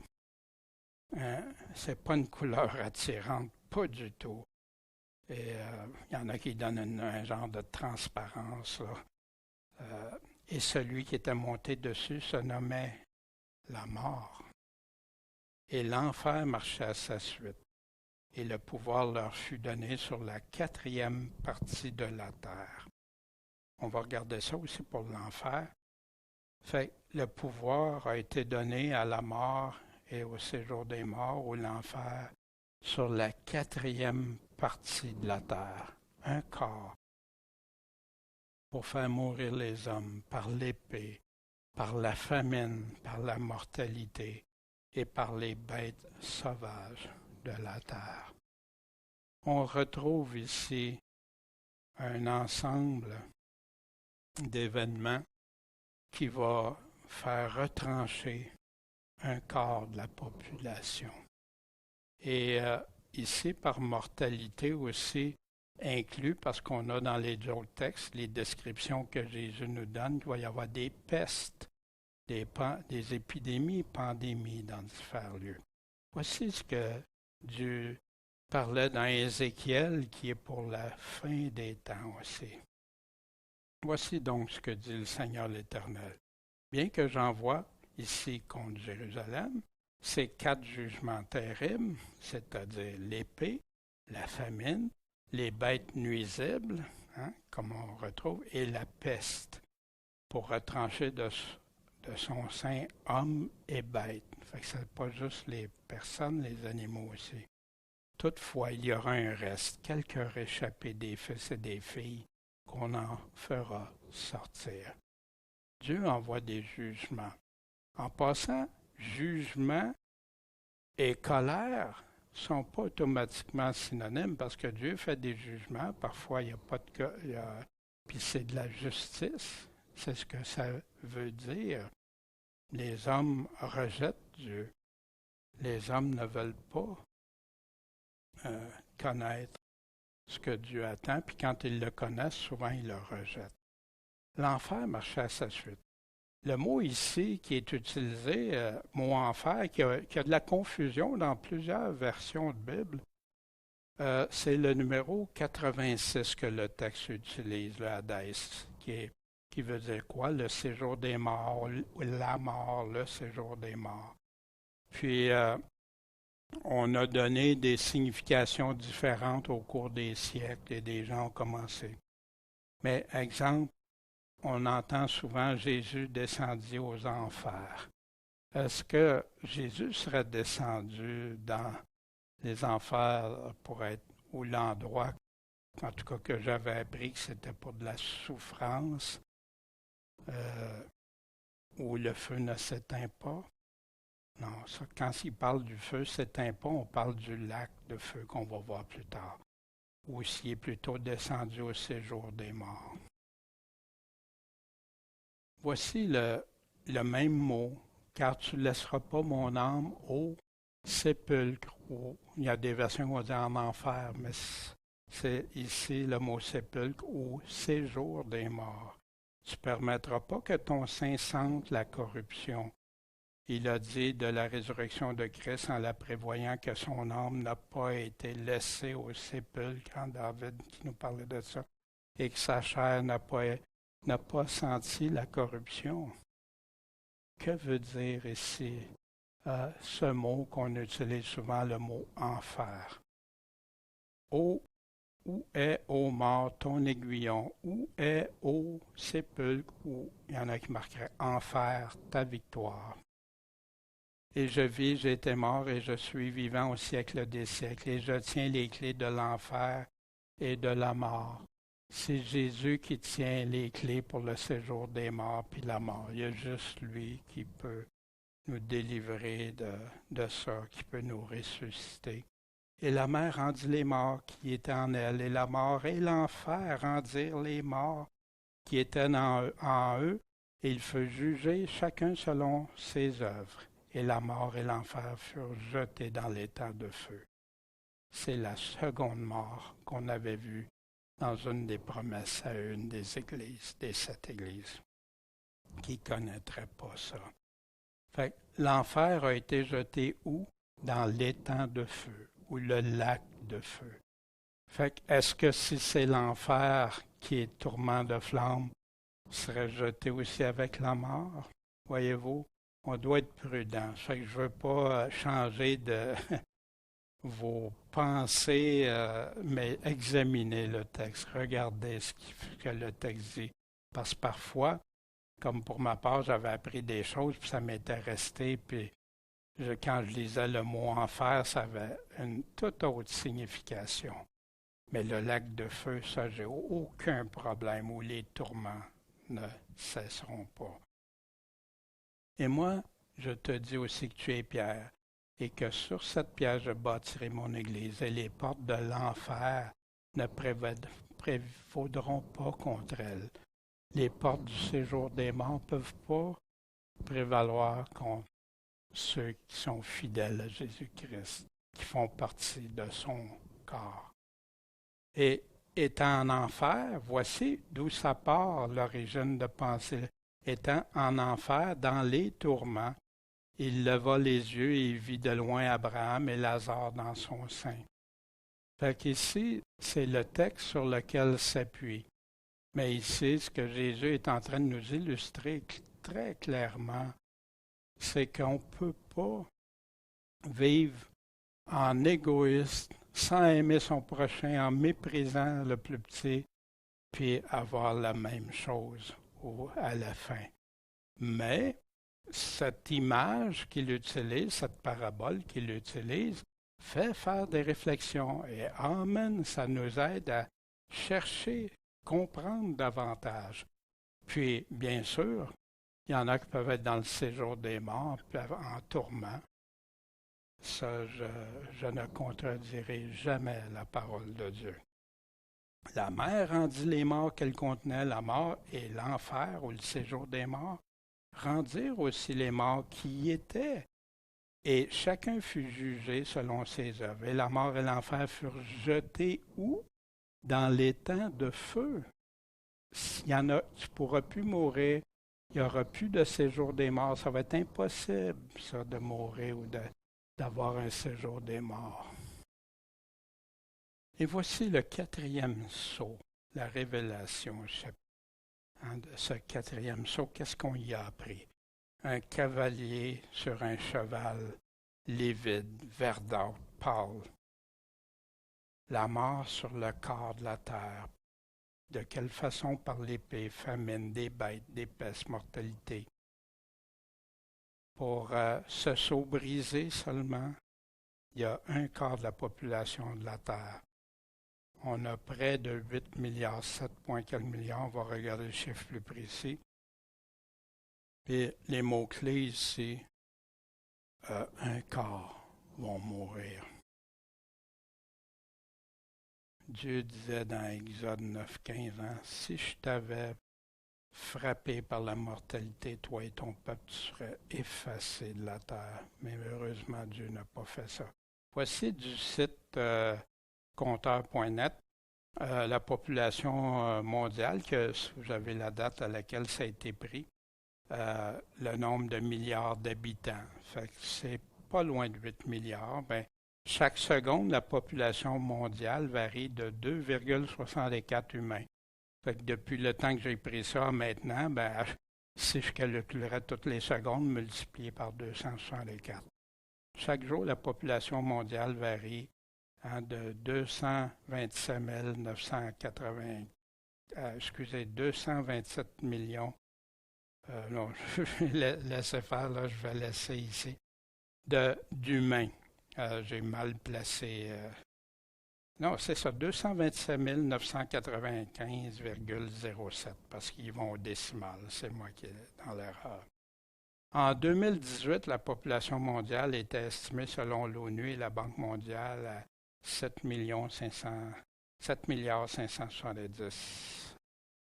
c'est pas une couleur attirante, pas du tout. Et il y en a qui donnent un genre de transparence, là. Et celui qui était monté dessus se nommait la mort. Et l'enfer marchait à sa suite. Et le pouvoir leur fut donné sur la 4e partie de la terre. On va regarder ça aussi pour l'enfer. Fait le pouvoir a été donné à la mort et au séjour des morts ou l'enfer sur la 4e partie de la terre, un quart, pour faire mourir les hommes par l'épée, par la famine, par la mortalité et par les bêtes sauvages de la terre. On retrouve ici un ensemble d'événements qui va faire retrancher un quart de la population. Et ici, par mortalité aussi, inclus, parce qu'on a dans les autres textes les descriptions que Jésus nous donne, qu'il va y avoir des pestes, des épidémies, pandémies dans différents lieux. Voici ce que Dieu parlait dans Ézéchiel, qui est pour la fin des temps aussi. Voici donc ce que dit le Seigneur l'Éternel. Bien que j'envoie ici contre Jérusalem ces 4 jugements terribles, c'est-à-dire l'épée, la famine, les bêtes nuisibles, comme on retrouve, et la peste, pour retrancher de son sein hommes et bêtes. Fait que ce n'est pas juste les personnes, les animaux aussi. Toutefois, il y aura un reste, quelques réchappés des fils et des filles, qu'on en fera sortir. Dieu envoie des jugements. En passant, jugement et colère ne sont pas automatiquement synonymes parce que Dieu fait des jugements. Parfois, il n'y a pas de... puis c'est de la justice. C'est ce que ça veut dire. Les hommes rejettent Dieu. Les hommes ne veulent pas connaître ce que Dieu attend, puis quand ils le connaissent, souvent ils le rejettent. L'enfer marchait à sa suite. Le mot ici qui est utilisé, mot enfer, qui a de la confusion dans plusieurs versions de Bible, c'est le numéro 86 que le texte utilise, le Hadès, qui veut dire quoi? Le séjour des morts, la mort, le séjour des morts. Puis, on a donné des significations différentes au cours des siècles et des gens ont commencé. Mais, exemple, on entend souvent Jésus descendit aux enfers. Est-ce que Jésus serait descendu dans les enfers pour être, ou l'endroit, en tout cas que j'avais appris que c'était pour de la souffrance, euh, où le feu ne s'éteint pas? Non, ça, quand il parle du feu s'éteint pas, on parle du lac de feu qu'on va voir plus tard, ou s'il est plutôt descendu au séjour des morts. Voici le même mot, car tu ne laisseras pas mon âme au sépulcre. Il y a des versions qui vont dire en enfer, mais c'est ici le mot sépulcre, au séjour des morts. Tu ne permettras pas que ton sein sente la corruption. Il a dit de la résurrection de Christ en la prévoyant que son âme n'a pas été laissée au sépulcre, quand David qui nous parlait de ça, et que sa chair n'a pas senti la corruption. Que veut dire ici ce mot qu'on utilise souvent, le mot enfer? Où est, ô mort, ton aiguillon? Où est, ô sépulcre? Où il y en a qui marqueraient enfer, ta victoire. Et je vis, j'ai été mort et je suis vivant au siècle des siècles, et je tiens les clés de l'enfer et de la mort. C'est Jésus qui tient les clés pour le séjour des morts puis la mort. Il y a juste lui qui peut nous délivrer de ça, qui peut nous ressusciter. Et la mer rendit les morts qui étaient en elle, et la mort et l'enfer rendirent les morts qui étaient en eux, et il fut jugé chacun selon ses œuvres. Et la mort et l'enfer furent jetés dans l'étang de feu. C'est la seconde mort qu'on avait vue dans une des promesses à une des églises, des 7 églises, qui ne connaîtraient pas ça. Fait que l'enfer a été jeté où? Dans l'étang de feu, ou le lac de feu. Fait que est-ce que si c'est l'enfer qui est tourment de flamme, serait jeté aussi avec la mort? Voyez-vous? On doit être prudent. Fait que je ne veux pas changer de vos pensées, mais examinez le texte. Regardez ce que le texte dit. Parce que parfois, comme pour ma part, j'avais appris des choses, puis ça m'était resté, puis quand je lisais le mot enfer, ça avait une toute autre signification. Mais le lac de feu, ça, j'ai aucun problème, où les tourments ne cesseront pas. Et moi, je te dis aussi que tu es Pierre, et que sur cette pierre je bâtirai mon église, et les portes de l'enfer ne prévaudront pas contre elle. Les portes du séjour des morts ne peuvent pas prévaloir contre ceux qui sont fidèles à Jésus-Christ, qui font partie de son corps. Et étant en enfer, voici d'où ça part l'origine de pensée. Étant en enfer, dans les tourments, il leva les yeux et vit de loin Abraham et Lazare dans son sein. Fait qu'ici, c'est le texte sur lequel s'appuie. Mais ici, ce que Jésus est en train de nous illustrer très clairement, c'est qu'on ne peut pas vivre en égoïste, sans aimer son prochain, en méprisant le plus petit, puis avoir la même chose à la fin. Mais cette image qu'il utilise, cette parabole qu'il utilise, fait faire des réflexions. Et amen, ça nous aide à chercher, comprendre davantage. Puis, bien sûr, il y en a qui peuvent être dans le séjour des morts, puis en tourment. Ça, je ne contredirai jamais la parole de Dieu. La mer rendit les morts qu'elle contenait, la mort et l'enfer, ou le séjour des morts, rendirent aussi les morts qui y étaient. Et chacun fut jugé selon ses œuvres. Et la mort et l'enfer furent jetés où? Dans l'étang de feu. Tu ne pourras plus mourir. Il n'y aura plus de séjour des morts. Ça va être impossible, ça, de mourir ou d'avoir un séjour des morts. Et voici le 4e sceau, la révélation de ce 4e sceau. Qu'est-ce qu'on y a appris? Un cavalier sur un cheval livide, verdâtre, pâle. La mort sur le corps de la terre. De quelle façon? Par l'épée, famine, des bêtes, des pestes, mortalité. Pour ce seau brisé seulement, il y a un quart de la population de la Terre. On a près de 8 milliards, 7,4 milliards, on va regarder le chiffre plus précis. Et les mots-clés ici, un quart vont mourir. Dieu disait dans Exode 9,15, si je t'avais frappé par la mortalité, toi et ton peuple, tu serais effacé de la terre. Mais heureusement, Dieu n'a pas fait ça. Voici du site compteur.net la population mondiale, que vous avez la date à laquelle ça a été pris, le nombre de milliards d'habitants. Fait que c'est pas loin de 8 milliards. Ben, chaque seconde, la population mondiale varie de 2,64 humains. Fait que depuis le temps que j'ai pris ça maintenant, ben, si je calculerais toutes les secondes multipliées par 264. Chaque jour, la population mondiale varie de 227 980, 227 millions. Non, laissez faire, là, je vais laisser ici. D'humains. J'ai mal placé. Non, c'est ça, 227 995,07 parce qu'ils vont au décimal. C'est moi qui est dans l'erreur. En 2018, la population mondiale était estimée selon l'ONU et la Banque mondiale à 7 milliards 570,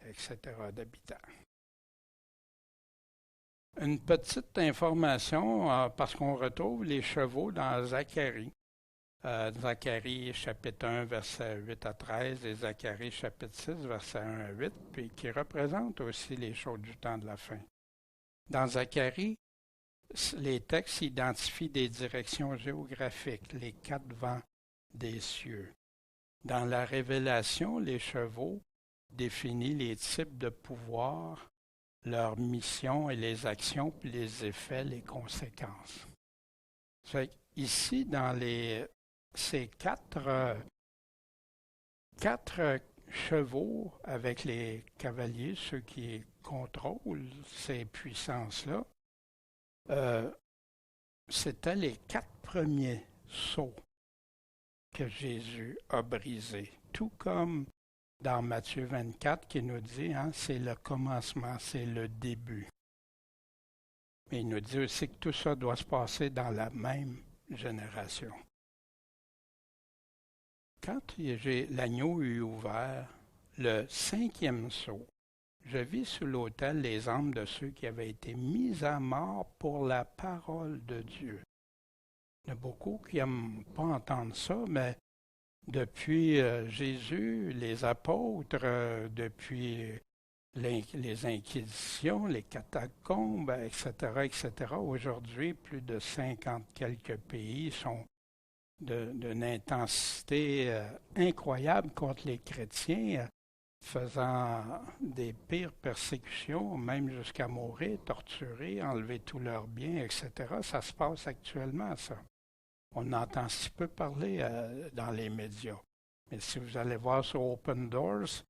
etc. d'habitants. Une petite information, parce qu'on retrouve les chevaux dans Zacharie. Zacharie chapitre 1, verset 8 à 13 et Zacharie chapitre 6, verset 1 à 8, puis qui représentent aussi les choses du temps de la fin. Dans Zacharie, les textes identifient des directions géographiques, les 4 vents des cieux. Dans la Révélation, les chevaux définissent les types de pouvoirs, leur mission et les actions, puis les effets, les conséquences. Ici, dans ces quatre chevaux avec les cavaliers, ceux qui contrôlent ces puissances-là, c'était les 4 premiers sceaux que Jésus a brisés. Tout comme dans Matthieu 24 qui nous dit, c'est le commencement, c'est le début. Mais il nous dit aussi que tout ça doit se passer dans la même génération. Quand l'agneau eut ouvert le 5e sceau, je vis sous l'autel les âmes de ceux qui avaient été mis à mort pour la parole de Dieu. Il y a beaucoup qui n'aiment pas entendre ça, mais depuis Jésus, les apôtres, depuis les inquisitions, les catacombes, etc., aujourd'hui, plus de 50 quelques pays sont d'une intensité incroyable contre les chrétiens, faisant des pires persécutions, même jusqu'à mourir, torturer, enlever tous leurs biens, etc. Ça se passe actuellement, ça. On entend si peu parler dans les médias. Mais si vous allez voir sur Open Doors,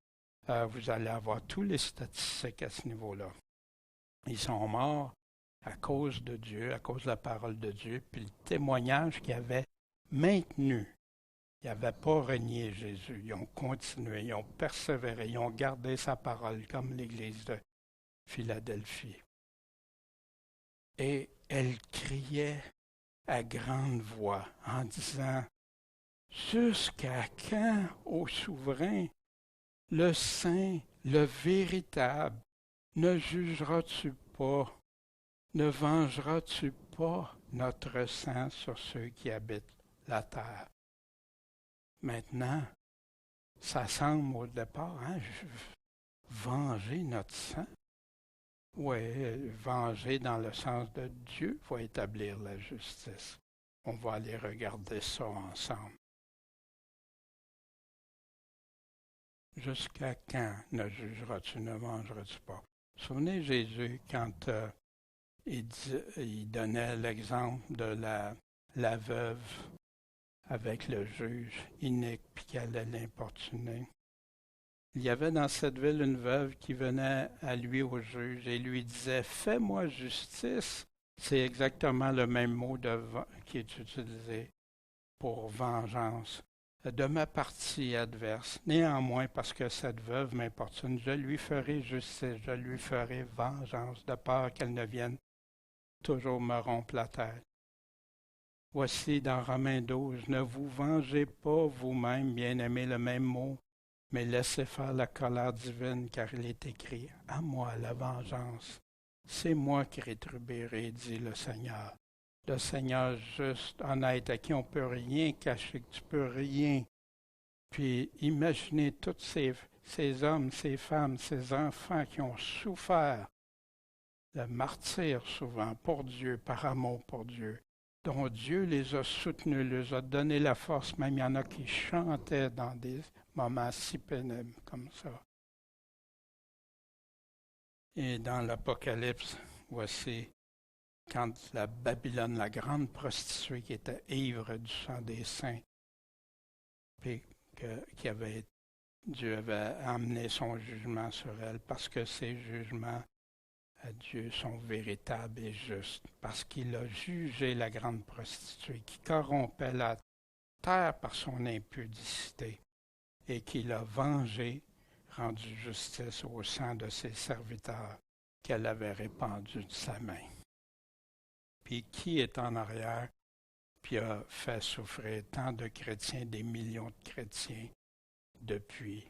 vous allez avoir tous les statistiques à ce niveau-là. Ils sont morts à cause de Dieu, à cause de la parole de Dieu, puis le témoignage qu'ils avaient maintenu. Ils n'avaient pas renié Jésus. Ils ont continué, ils ont persévéré, ils ont gardé sa parole, comme l'Église de Philadelphie. Et elle criait à grande voix en disant « Jusqu'à quand, ô souverain, le saint, le véritable, ne jugeras-tu pas, ne vengeras-tu pas notre sang sur ceux qui habitent la terre? » Maintenant, ça semble au départ, venger notre sang. Oui, venger dans le sens de Dieu va établir la justice. On va aller regarder ça ensemble. Jusqu'à quand ne jugeras-tu, ne vengeras-tu pas? Souvenez Jésus quand il donnait l'exemple de la veuve avec le juge inique puis qui allait l'importuner. Il y avait dans cette ville une veuve qui venait à lui au juge et lui disait « Fais-moi justice C'est exactement le même mot qui est utilisé pour vengeance. De ma partie adverse. Néanmoins, parce que cette veuve m'importune, je lui ferai justice, je lui ferai vengeance, de peur qu'elle ne vienne toujours me rompre la tête. Voici dans Romains 12, ne vous vengez pas vous-même, bien-aimés, le même mot, mais laissez faire la colère divine, car il est écrit, à moi la vengeance. C'est moi qui rétribuerai, dit le Seigneur. Le Seigneur juste, honnête, à qui on ne peut rien cacher, que tu ne peux rien. Puis imaginez tous ces hommes, ces femmes, ces enfants qui ont souffert de martyrs souvent pour Dieu, par amour pour Dieu, dont Dieu les a soutenus, les a donné la force. Même il y en a qui chantaient dans des moments si pénibles comme ça. Et dans l'Apocalypse, voici quand la Babylone, la grande prostituée qui était ivre du sang des saints, puis Dieu avait amené son jugement sur elle, parce que ses jugements à Dieu sont véritables et justes, parce qu'il a jugé la grande prostituée qui corrompait la terre par son impudicité et qu'il a vengé, rendu justice au sang de ses serviteurs qu'elle avait répandu de sa main. Puis qui est en arrière, puis a fait souffrir tant de chrétiens, des millions de chrétiens depuis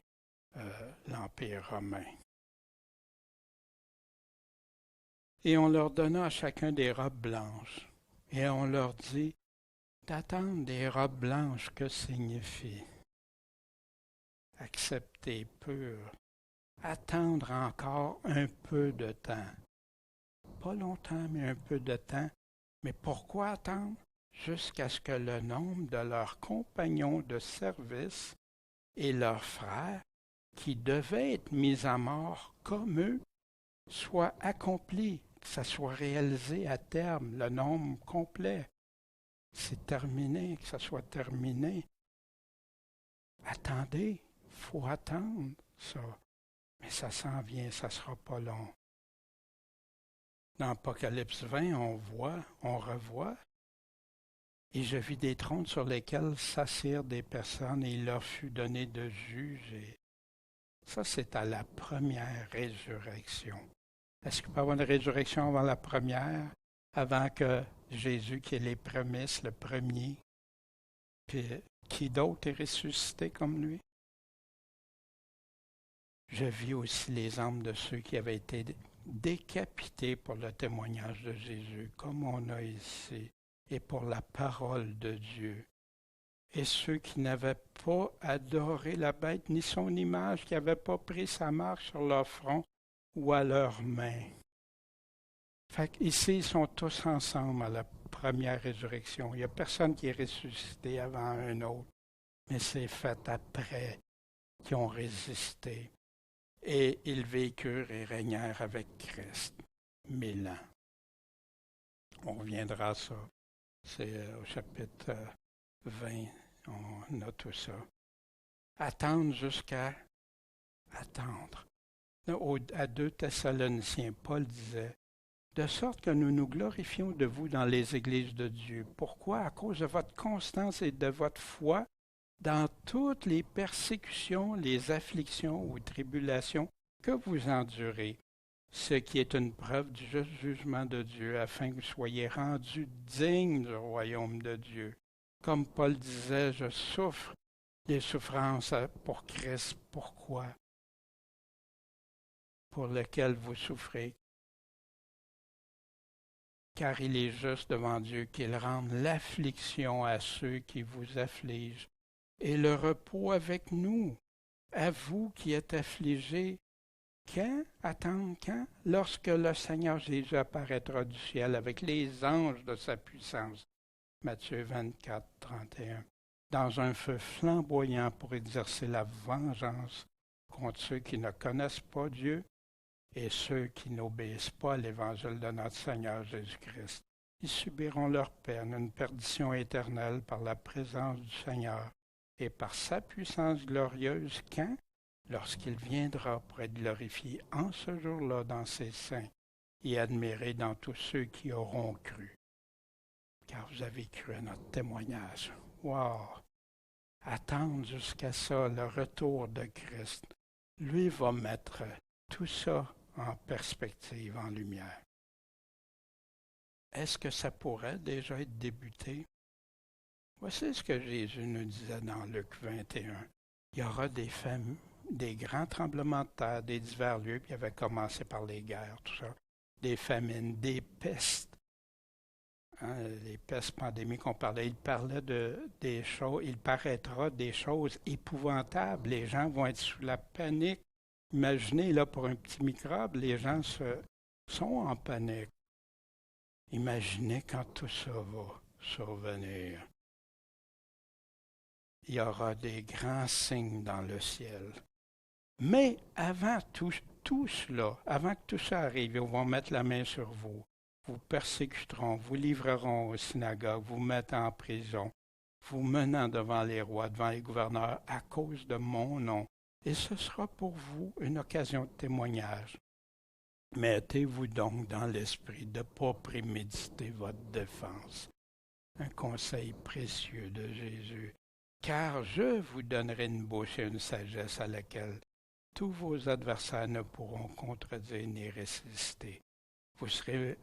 l'Empire romain. Et on leur donna à chacun des robes blanches, et on leur dit d'attendre des robes blanches, que signifie accepter pur, attendre encore un peu de temps. Pas longtemps, mais un peu de temps. Mais pourquoi attendre? Jusqu'à ce que le nombre de leurs compagnons de service et leurs frères, qui devaient être mis à mort comme eux, soit accompli, que ça soit réalisé à terme, le nombre complet. C'est terminé, que ça soit terminé. Attendez, il faut attendre ça. Mais ça s'en vient, ça ne sera pas long. Dans Apocalypse 20, on revoit, et je vis des trônes sur lesquels s'assirent des personnes, et il leur fut donné de juger. Ça, c'est à la première résurrection. Est-ce qu'il peut y avoir une résurrection avant la première, avant que Jésus, qui est les prémices, le premier, puis qui d'autre est ressuscité comme lui? Je vis aussi les âmes de ceux qui avaient été décapités pour le témoignage de Jésus, comme on a ici, et pour la parole de Dieu. Et ceux qui n'avaient pas adoré la bête ni son image, qui n'avaient pas pris sa marque sur leur front ou à leurs mains. Fait qu'ici, ils sont tous ensemble à la première résurrection. Il n'y a personne qui est ressuscité avant un autre, mais c'est fait après qu'ils ont résisté. Et ils vécurent et régnèrent avec Christ 1000 ans. On reviendra à ça. C'est au chapitre 20, on a tout ça. Attendre jusqu'à attendre. À 2 Thessaloniciens, Paul disait, de sorte que nous nous glorifions de vous dans les églises de Dieu. Pourquoi? À cause de votre constance et de votre foi dans toutes les persécutions, les afflictions ou tribulations que vous endurez, ce qui est une preuve du juste jugement de Dieu, afin que vous soyez rendus dignes du royaume de Dieu. Comme Paul disait, je souffre des souffrances pour Christ. Pourquoi? Pour lequel vous souffrez. Car il est juste devant Dieu qu'il rende l'affliction à ceux qui vous affligent, et le repos avec nous, à vous qui êtes affligés. Quand? Attendre quand? Lorsque le Seigneur Jésus apparaîtra du ciel avec les anges de sa puissance. Matthieu 24, 31. Dans un feu flamboyant pour exercer la vengeance contre ceux qui ne connaissent pas Dieu et ceux qui n'obéissent pas à l'évangile de notre Seigneur Jésus-Christ. Ils subiront leur peine, une perdition éternelle par la présence du Seigneur et par sa puissance glorieuse quand? Lorsqu'il viendra pour être glorifié en ce jour-là dans ses saints et admiré dans tous ceux qui auront cru, car vous avez cru à notre témoignage. Wow! Attendre jusqu'à ça, le retour de Christ. Lui va mettre tout ça en perspective, en lumière. Est-ce que ça pourrait déjà être débuté? Voici ce que Jésus nous disait dans Luc 21. Il y aura des grands tremblements de terre, des divers lieux, puis il avait commencé par les guerres, tout ça, des famines, des pestes. Les pestes pandémiques qu'on parlait, il parlait des choses, il paraîtra des choses épouvantables. Les gens vont être sous la panique. Imaginez, là, pour un petit microbe, les gens sont en panique. Imaginez quand tout ça va survenir. Il y aura des grands signes dans le ciel. Mais avant tout cela, avant que tout ça arrive, ils vont mettre la main sur vous. Vous persécuteront, vous livreront aux synagogues, vous mettant en prison, vous menant devant les rois, devant les gouverneurs, à cause de mon nom. Et ce sera pour vous une occasion de témoignage. Mettez-vous donc dans l'esprit de ne pas préméditer votre défense. Un conseil précieux de Jésus. Car je vous donnerai une bouche et une sagesse à laquelle tous vos adversaires ne pourront contredire ni résister. Vous serez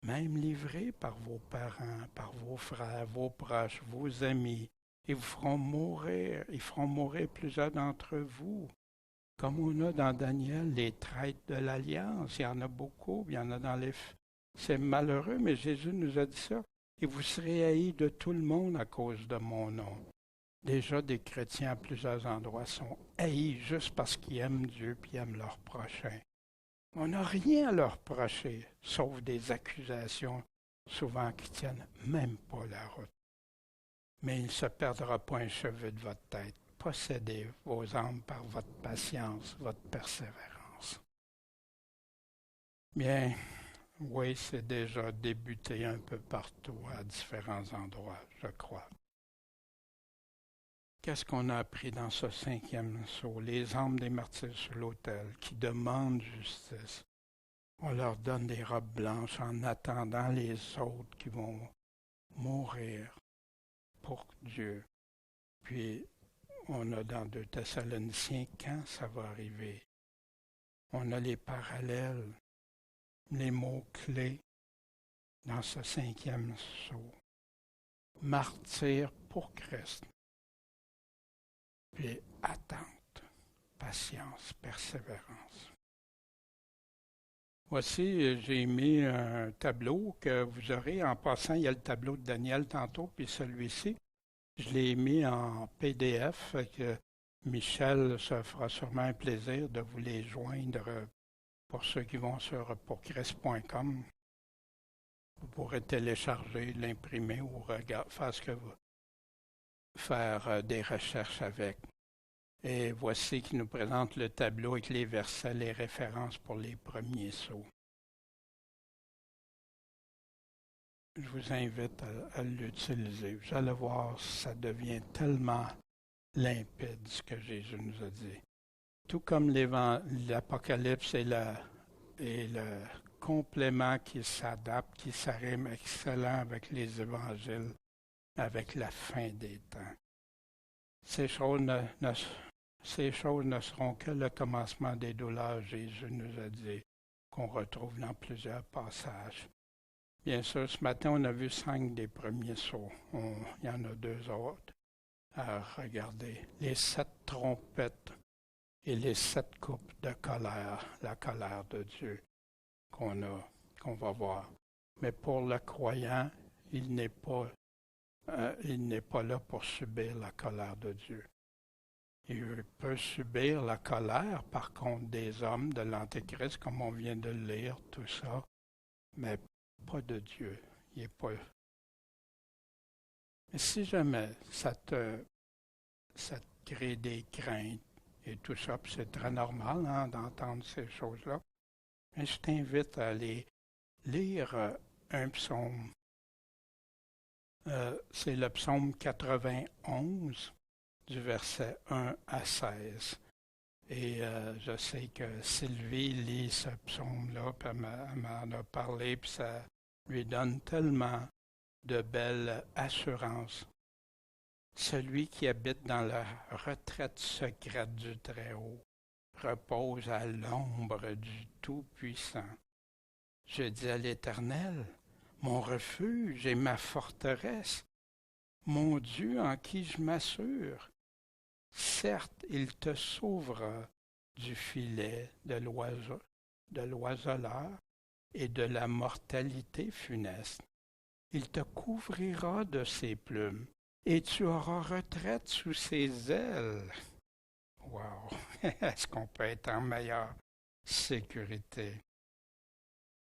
même livrés par vos parents, par vos frères, vos proches, vos amis, et ils feront mourir plusieurs d'entre vous. Comme on a dans Daniel les traîtres de l'Alliance, il y en a beaucoup, il y en a dans les... C'est malheureux, mais Jésus nous a dit ça. Et vous serez haïs de tout le monde à cause de mon nom. Déjà, des chrétiens à plusieurs endroits sont haïs juste parce qu'ils aiment Dieu et aiment leur prochain. On n'a rien à leur reprocher, sauf des accusations, souvent qui ne tiennent même pas la route. Mais il ne se perdra pas un cheveu de votre tête. Possédez vos âmes par votre patience, votre persévérance. Bien, oui, c'est déjà débuté un peu partout, à différents endroits, je crois. Qu'est-ce qu'on a appris dans ce 5e saut? Les âmes des martyrs sur l'autel qui demandent justice. On leur donne des robes blanches en attendant les autres qui vont mourir pour Dieu. Puis, on a dans 2 Thessaloniciens quand ça va arriver. On a les parallèles, les mots-clés dans ce 5e saut. Martyr pour Christ. Puis attente, patience, persévérance. Voici, j'ai mis un tableau que vous aurez. En passant, il y a le tableau de Daniel tantôt, puis celui-ci. Je l'ai mis en PDF, que Michel se fera sûrement un plaisir de vous les joindre pour ceux qui vont sur pourchrist.com. Vous pourrez télécharger, l'imprimer ou faire ce que vous faire des recherches avec. Et voici qui nous présente le tableau avec les versets, les références pour les premiers sauts. Je vous invite à l'utiliser. Vous allez voir, ça devient tellement limpide ce que Jésus nous a dit. Tout comme l'Apocalypse et le complément qui s'adapte, qui s'arrime excellent avec les évangiles, avec la fin des temps. Ces choses ne seront que le commencement des douleurs, Jésus nous a dit, qu'on retrouve dans plusieurs passages. Bien sûr, ce matin, on a vu 5 des premiers sauts. Il y en a 2 autres à regarder. Les 7 trompettes et les 7 coupes de colère, la colère de Dieu qu'on va voir. Mais pour le croyant, il n'est pas là pour subir la colère de Dieu. Il peut subir la colère, par contre, des hommes, de l'Antéchrist, comme on vient de le lire, tout ça, mais pas de Dieu. Il est pas. Mais si jamais ça te crée des craintes et tout ça, puis c'est très normal d'entendre ces choses-là, mais je t'invite à aller lire un psaume. C'est le psaume 91, du verset 1 à 16. Et je sais que Sylvie lit ce psaume-là, puis elle m'en a parlé, puis ça lui donne tellement de belle assurance. Celui qui habite dans la retraite secrète du Très-Haut repose à l'ombre du Tout-Puissant. Je dis à l'Éternel, mon refuge et ma forteresse, mon Dieu en qui je m'assure. Certes, il te sauvera du filet de l'oiseleur et de la mortalité funeste. Il te couvrira de ses plumes, et tu auras retraite sous ses ailes. Wow! Est-ce qu'on peut être en meilleure sécurité?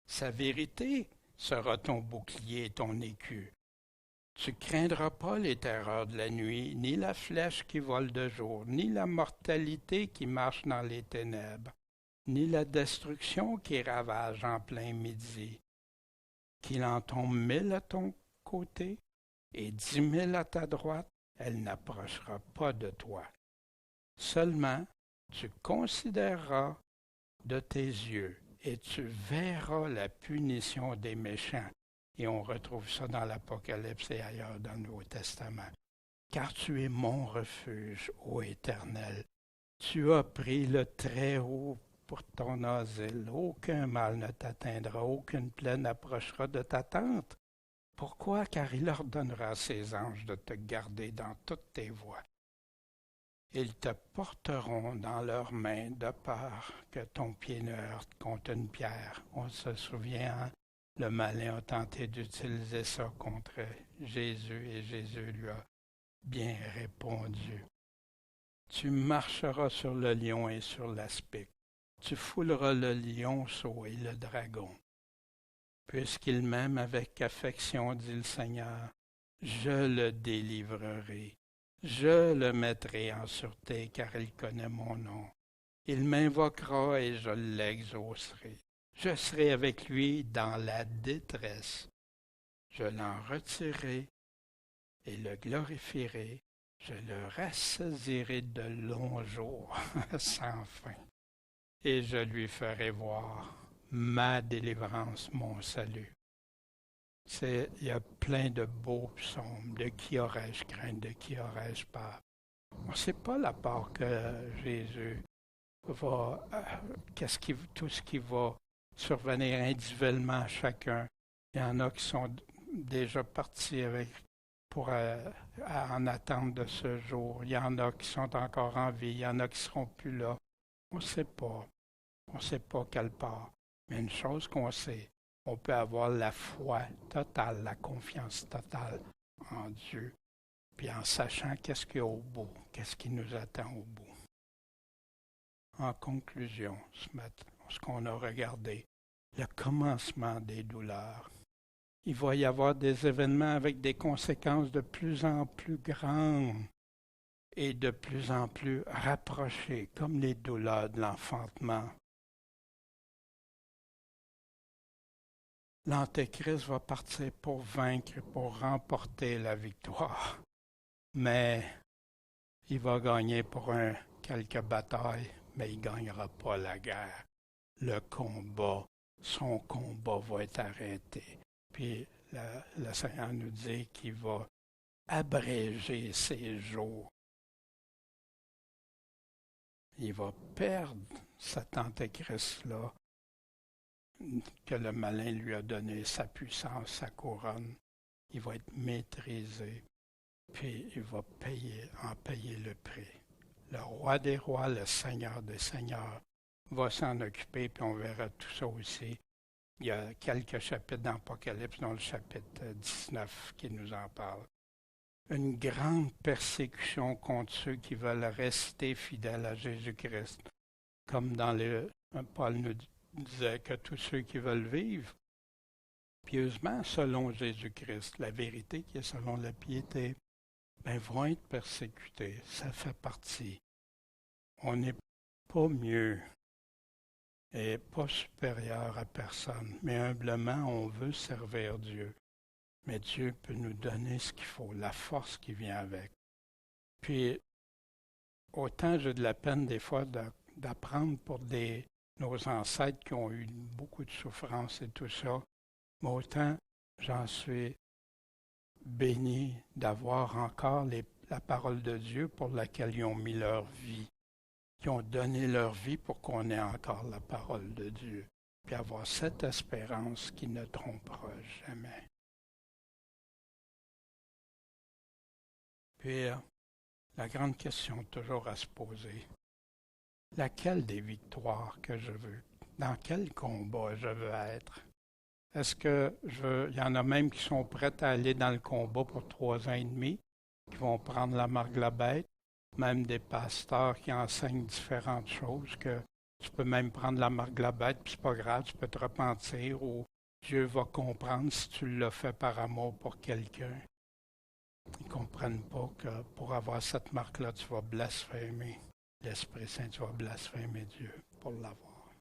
Sa vérité sera ton bouclier et ton écu. Tu craindras pas les terreurs de la nuit, ni la flèche qui vole de jour, ni la mortalité qui marche dans les ténèbres, ni la destruction qui ravage en plein midi. Qu'il en tombe 1000 à ton côté et 10 000 à ta droite, elle n'approchera pas de toi. Seulement, tu considéreras de tes yeux et tu verras la punition des méchants. Et on retrouve ça dans l'Apocalypse et ailleurs dans le Nouveau Testament. Car tu es mon refuge, ô Éternel. Tu as pris le Très-Haut pour ton asile. Aucun mal ne t'atteindra, aucune plaie n'approchera de ta tente. Pourquoi? Car il ordonnera à ses anges de te garder dans toutes tes voies. Ils te porteront dans leurs mains de peur que ton pied ne heurte contre une pierre. On se souvient, hein? Le malin a tenté d'utiliser ça contre Jésus et Jésus lui a bien répondu. Tu marcheras sur le lion et sur l'aspic. Tu fouleras le lionceau et le dragon. Puisqu'il m'aime avec affection, dit le Seigneur, je le délivrerai. Je le mettrai en sûreté, car il connaît mon nom. Il m'invoquera et je l'exaucerai. Je serai avec lui dans la détresse. Je l'en retirerai et le glorifierai. Je le rassasirai de longs jours sans fin. Et je lui ferai voir ma délivrance, mon salut. Il y a plein de beaux psaumes. De qui aurais-je crainte, de qui aurais-je peur? On ne sait pas la part que Jésus va, tout ce qui va survenir individuellement à chacun. Il y en a qui sont déjà partis en attente de ce jour. Il y en a qui sont encore en vie. Il y en a qui ne seront plus là. On ne sait pas. On ne sait pas quelle part. Mais une chose qu'on sait, on peut avoir la foi totale, la confiance totale en Dieu, puis en sachant qu'est-ce qu'il y a au bout, qu'est-ce qui nous attend au bout. En conclusion, ce qu'on a regardé, le commencement des douleurs. Il va y avoir des événements avec des conséquences de plus en plus grandes et de plus en plus rapprochées, comme les douleurs de l'enfantement. L'Antéchrist va partir pour vaincre, pour remporter la victoire. Mais il va gagner pour quelques batailles, mais il ne gagnera pas la guerre. Son combat va être arrêté. Puis le Seigneur nous dit qu'il va abréger ses jours. Il va perdre cet Antéchrist-là que le malin lui a donné, sa puissance, sa couronne. Il va être maîtrisé, puis il va en payer le prix. Le roi des rois, le Seigneur des seigneurs, va s'en occuper, puis on verra tout ça aussi. Il y a quelques chapitres d'Apocalypse, dont le chapitre 19 qui nous en parle. Une grande persécution contre ceux qui veulent rester fidèles à Jésus-Christ, comme Paul nous disait que tous ceux qui veulent vivre pieusement selon Jésus-Christ, la vérité qui est selon la piété, vont être persécutés. Ça fait partie. On n'est pas mieux et pas supérieur à personne, mais humblement, on veut servir Dieu. Mais Dieu peut nous donner ce qu'il faut, la force qui vient avec. Puis, autant j'ai de la peine des fois d'apprendre pour nos ancêtres qui ont eu beaucoup de souffrance et tout ça, mais autant j'en suis béni d'avoir encore la parole de Dieu pour laquelle ils ont mis leur vie, qui ont donné leur vie pour qu'on ait encore la parole de Dieu, puis avoir cette espérance qui ne trompera jamais. Puis, la grande question toujours à se poser, laquelle des victoires que je veux? Dans quel combat je veux être? Est-ce que il y en a même qui sont prêts à aller dans le combat pour 3 ans et demi, qui vont prendre la marque de la bête, même des pasteurs qui enseignent différentes choses, que tu peux même prendre la marque de la bête, puis c'est pas grave, tu peux te repentir, ou Dieu va comprendre si tu l'as fait par amour pour quelqu'un. Ils ne comprennent pas que pour avoir cette marque-là, tu vas blasphémer l'Esprit Saint, tu vas blasphémer Dieu pour l'avoir.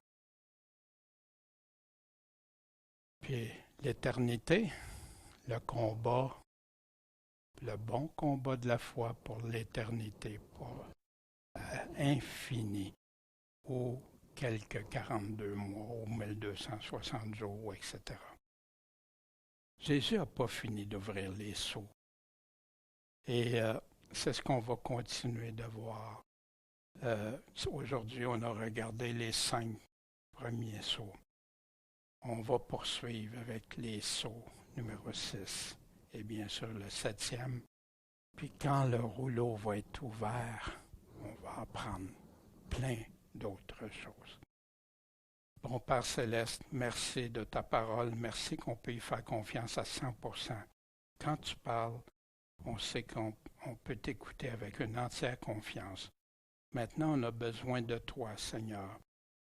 Puis l'éternité, le combat, le bon combat de la foi pour l'éternité, pour infini, ou quelques 42 mois, ou 1260 jours, etc. Jésus n'a pas fini d'ouvrir les sceaux. Et c'est ce qu'on va continuer de voir. Aujourd'hui, on a regardé les 5 premiers sceaux. On va poursuivre avec les sceaux numéro 6 et bien sûr le 7e. Puis quand le rouleau va être ouvert, on va apprendre plein d'autres choses. Bon Père Céleste, merci de ta parole. Merci qu'on peut y faire confiance à 100%. Quand tu parles, on sait qu'on peut t'écouter avec une entière confiance. Maintenant, on a besoin de toi, Seigneur.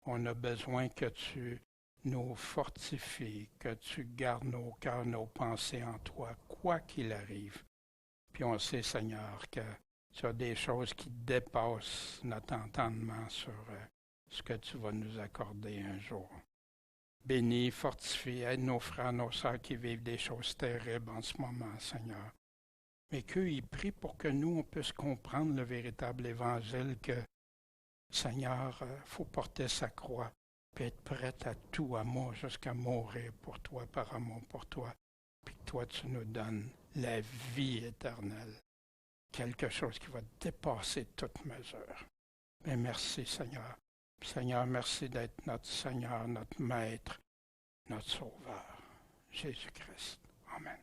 On a besoin que tu nous fortifies, que tu gardes nos cœurs, nos pensées en toi, quoi qu'il arrive. Puis on sait, Seigneur, que tu as des choses qui dépassent notre entendement sur ce que tu vas nous accorder un jour. Bénis, fortifie, aide nos frères, nos sœurs qui vivent des choses terribles en ce moment, Seigneur. Mais qu'eux, ils prient pour que nous, on puisse comprendre le véritable évangile que, Seigneur, faut porter sa croix, puis être prêt à tout, à mort, jusqu'à mourir pour toi, par amour pour toi, puis que toi, tu nous donnes la vie éternelle, quelque chose qui va dépasser toute mesure. Mais merci, Seigneur. Seigneur, merci d'être notre Seigneur, notre Maître, notre Sauveur, Jésus-Christ. Amen.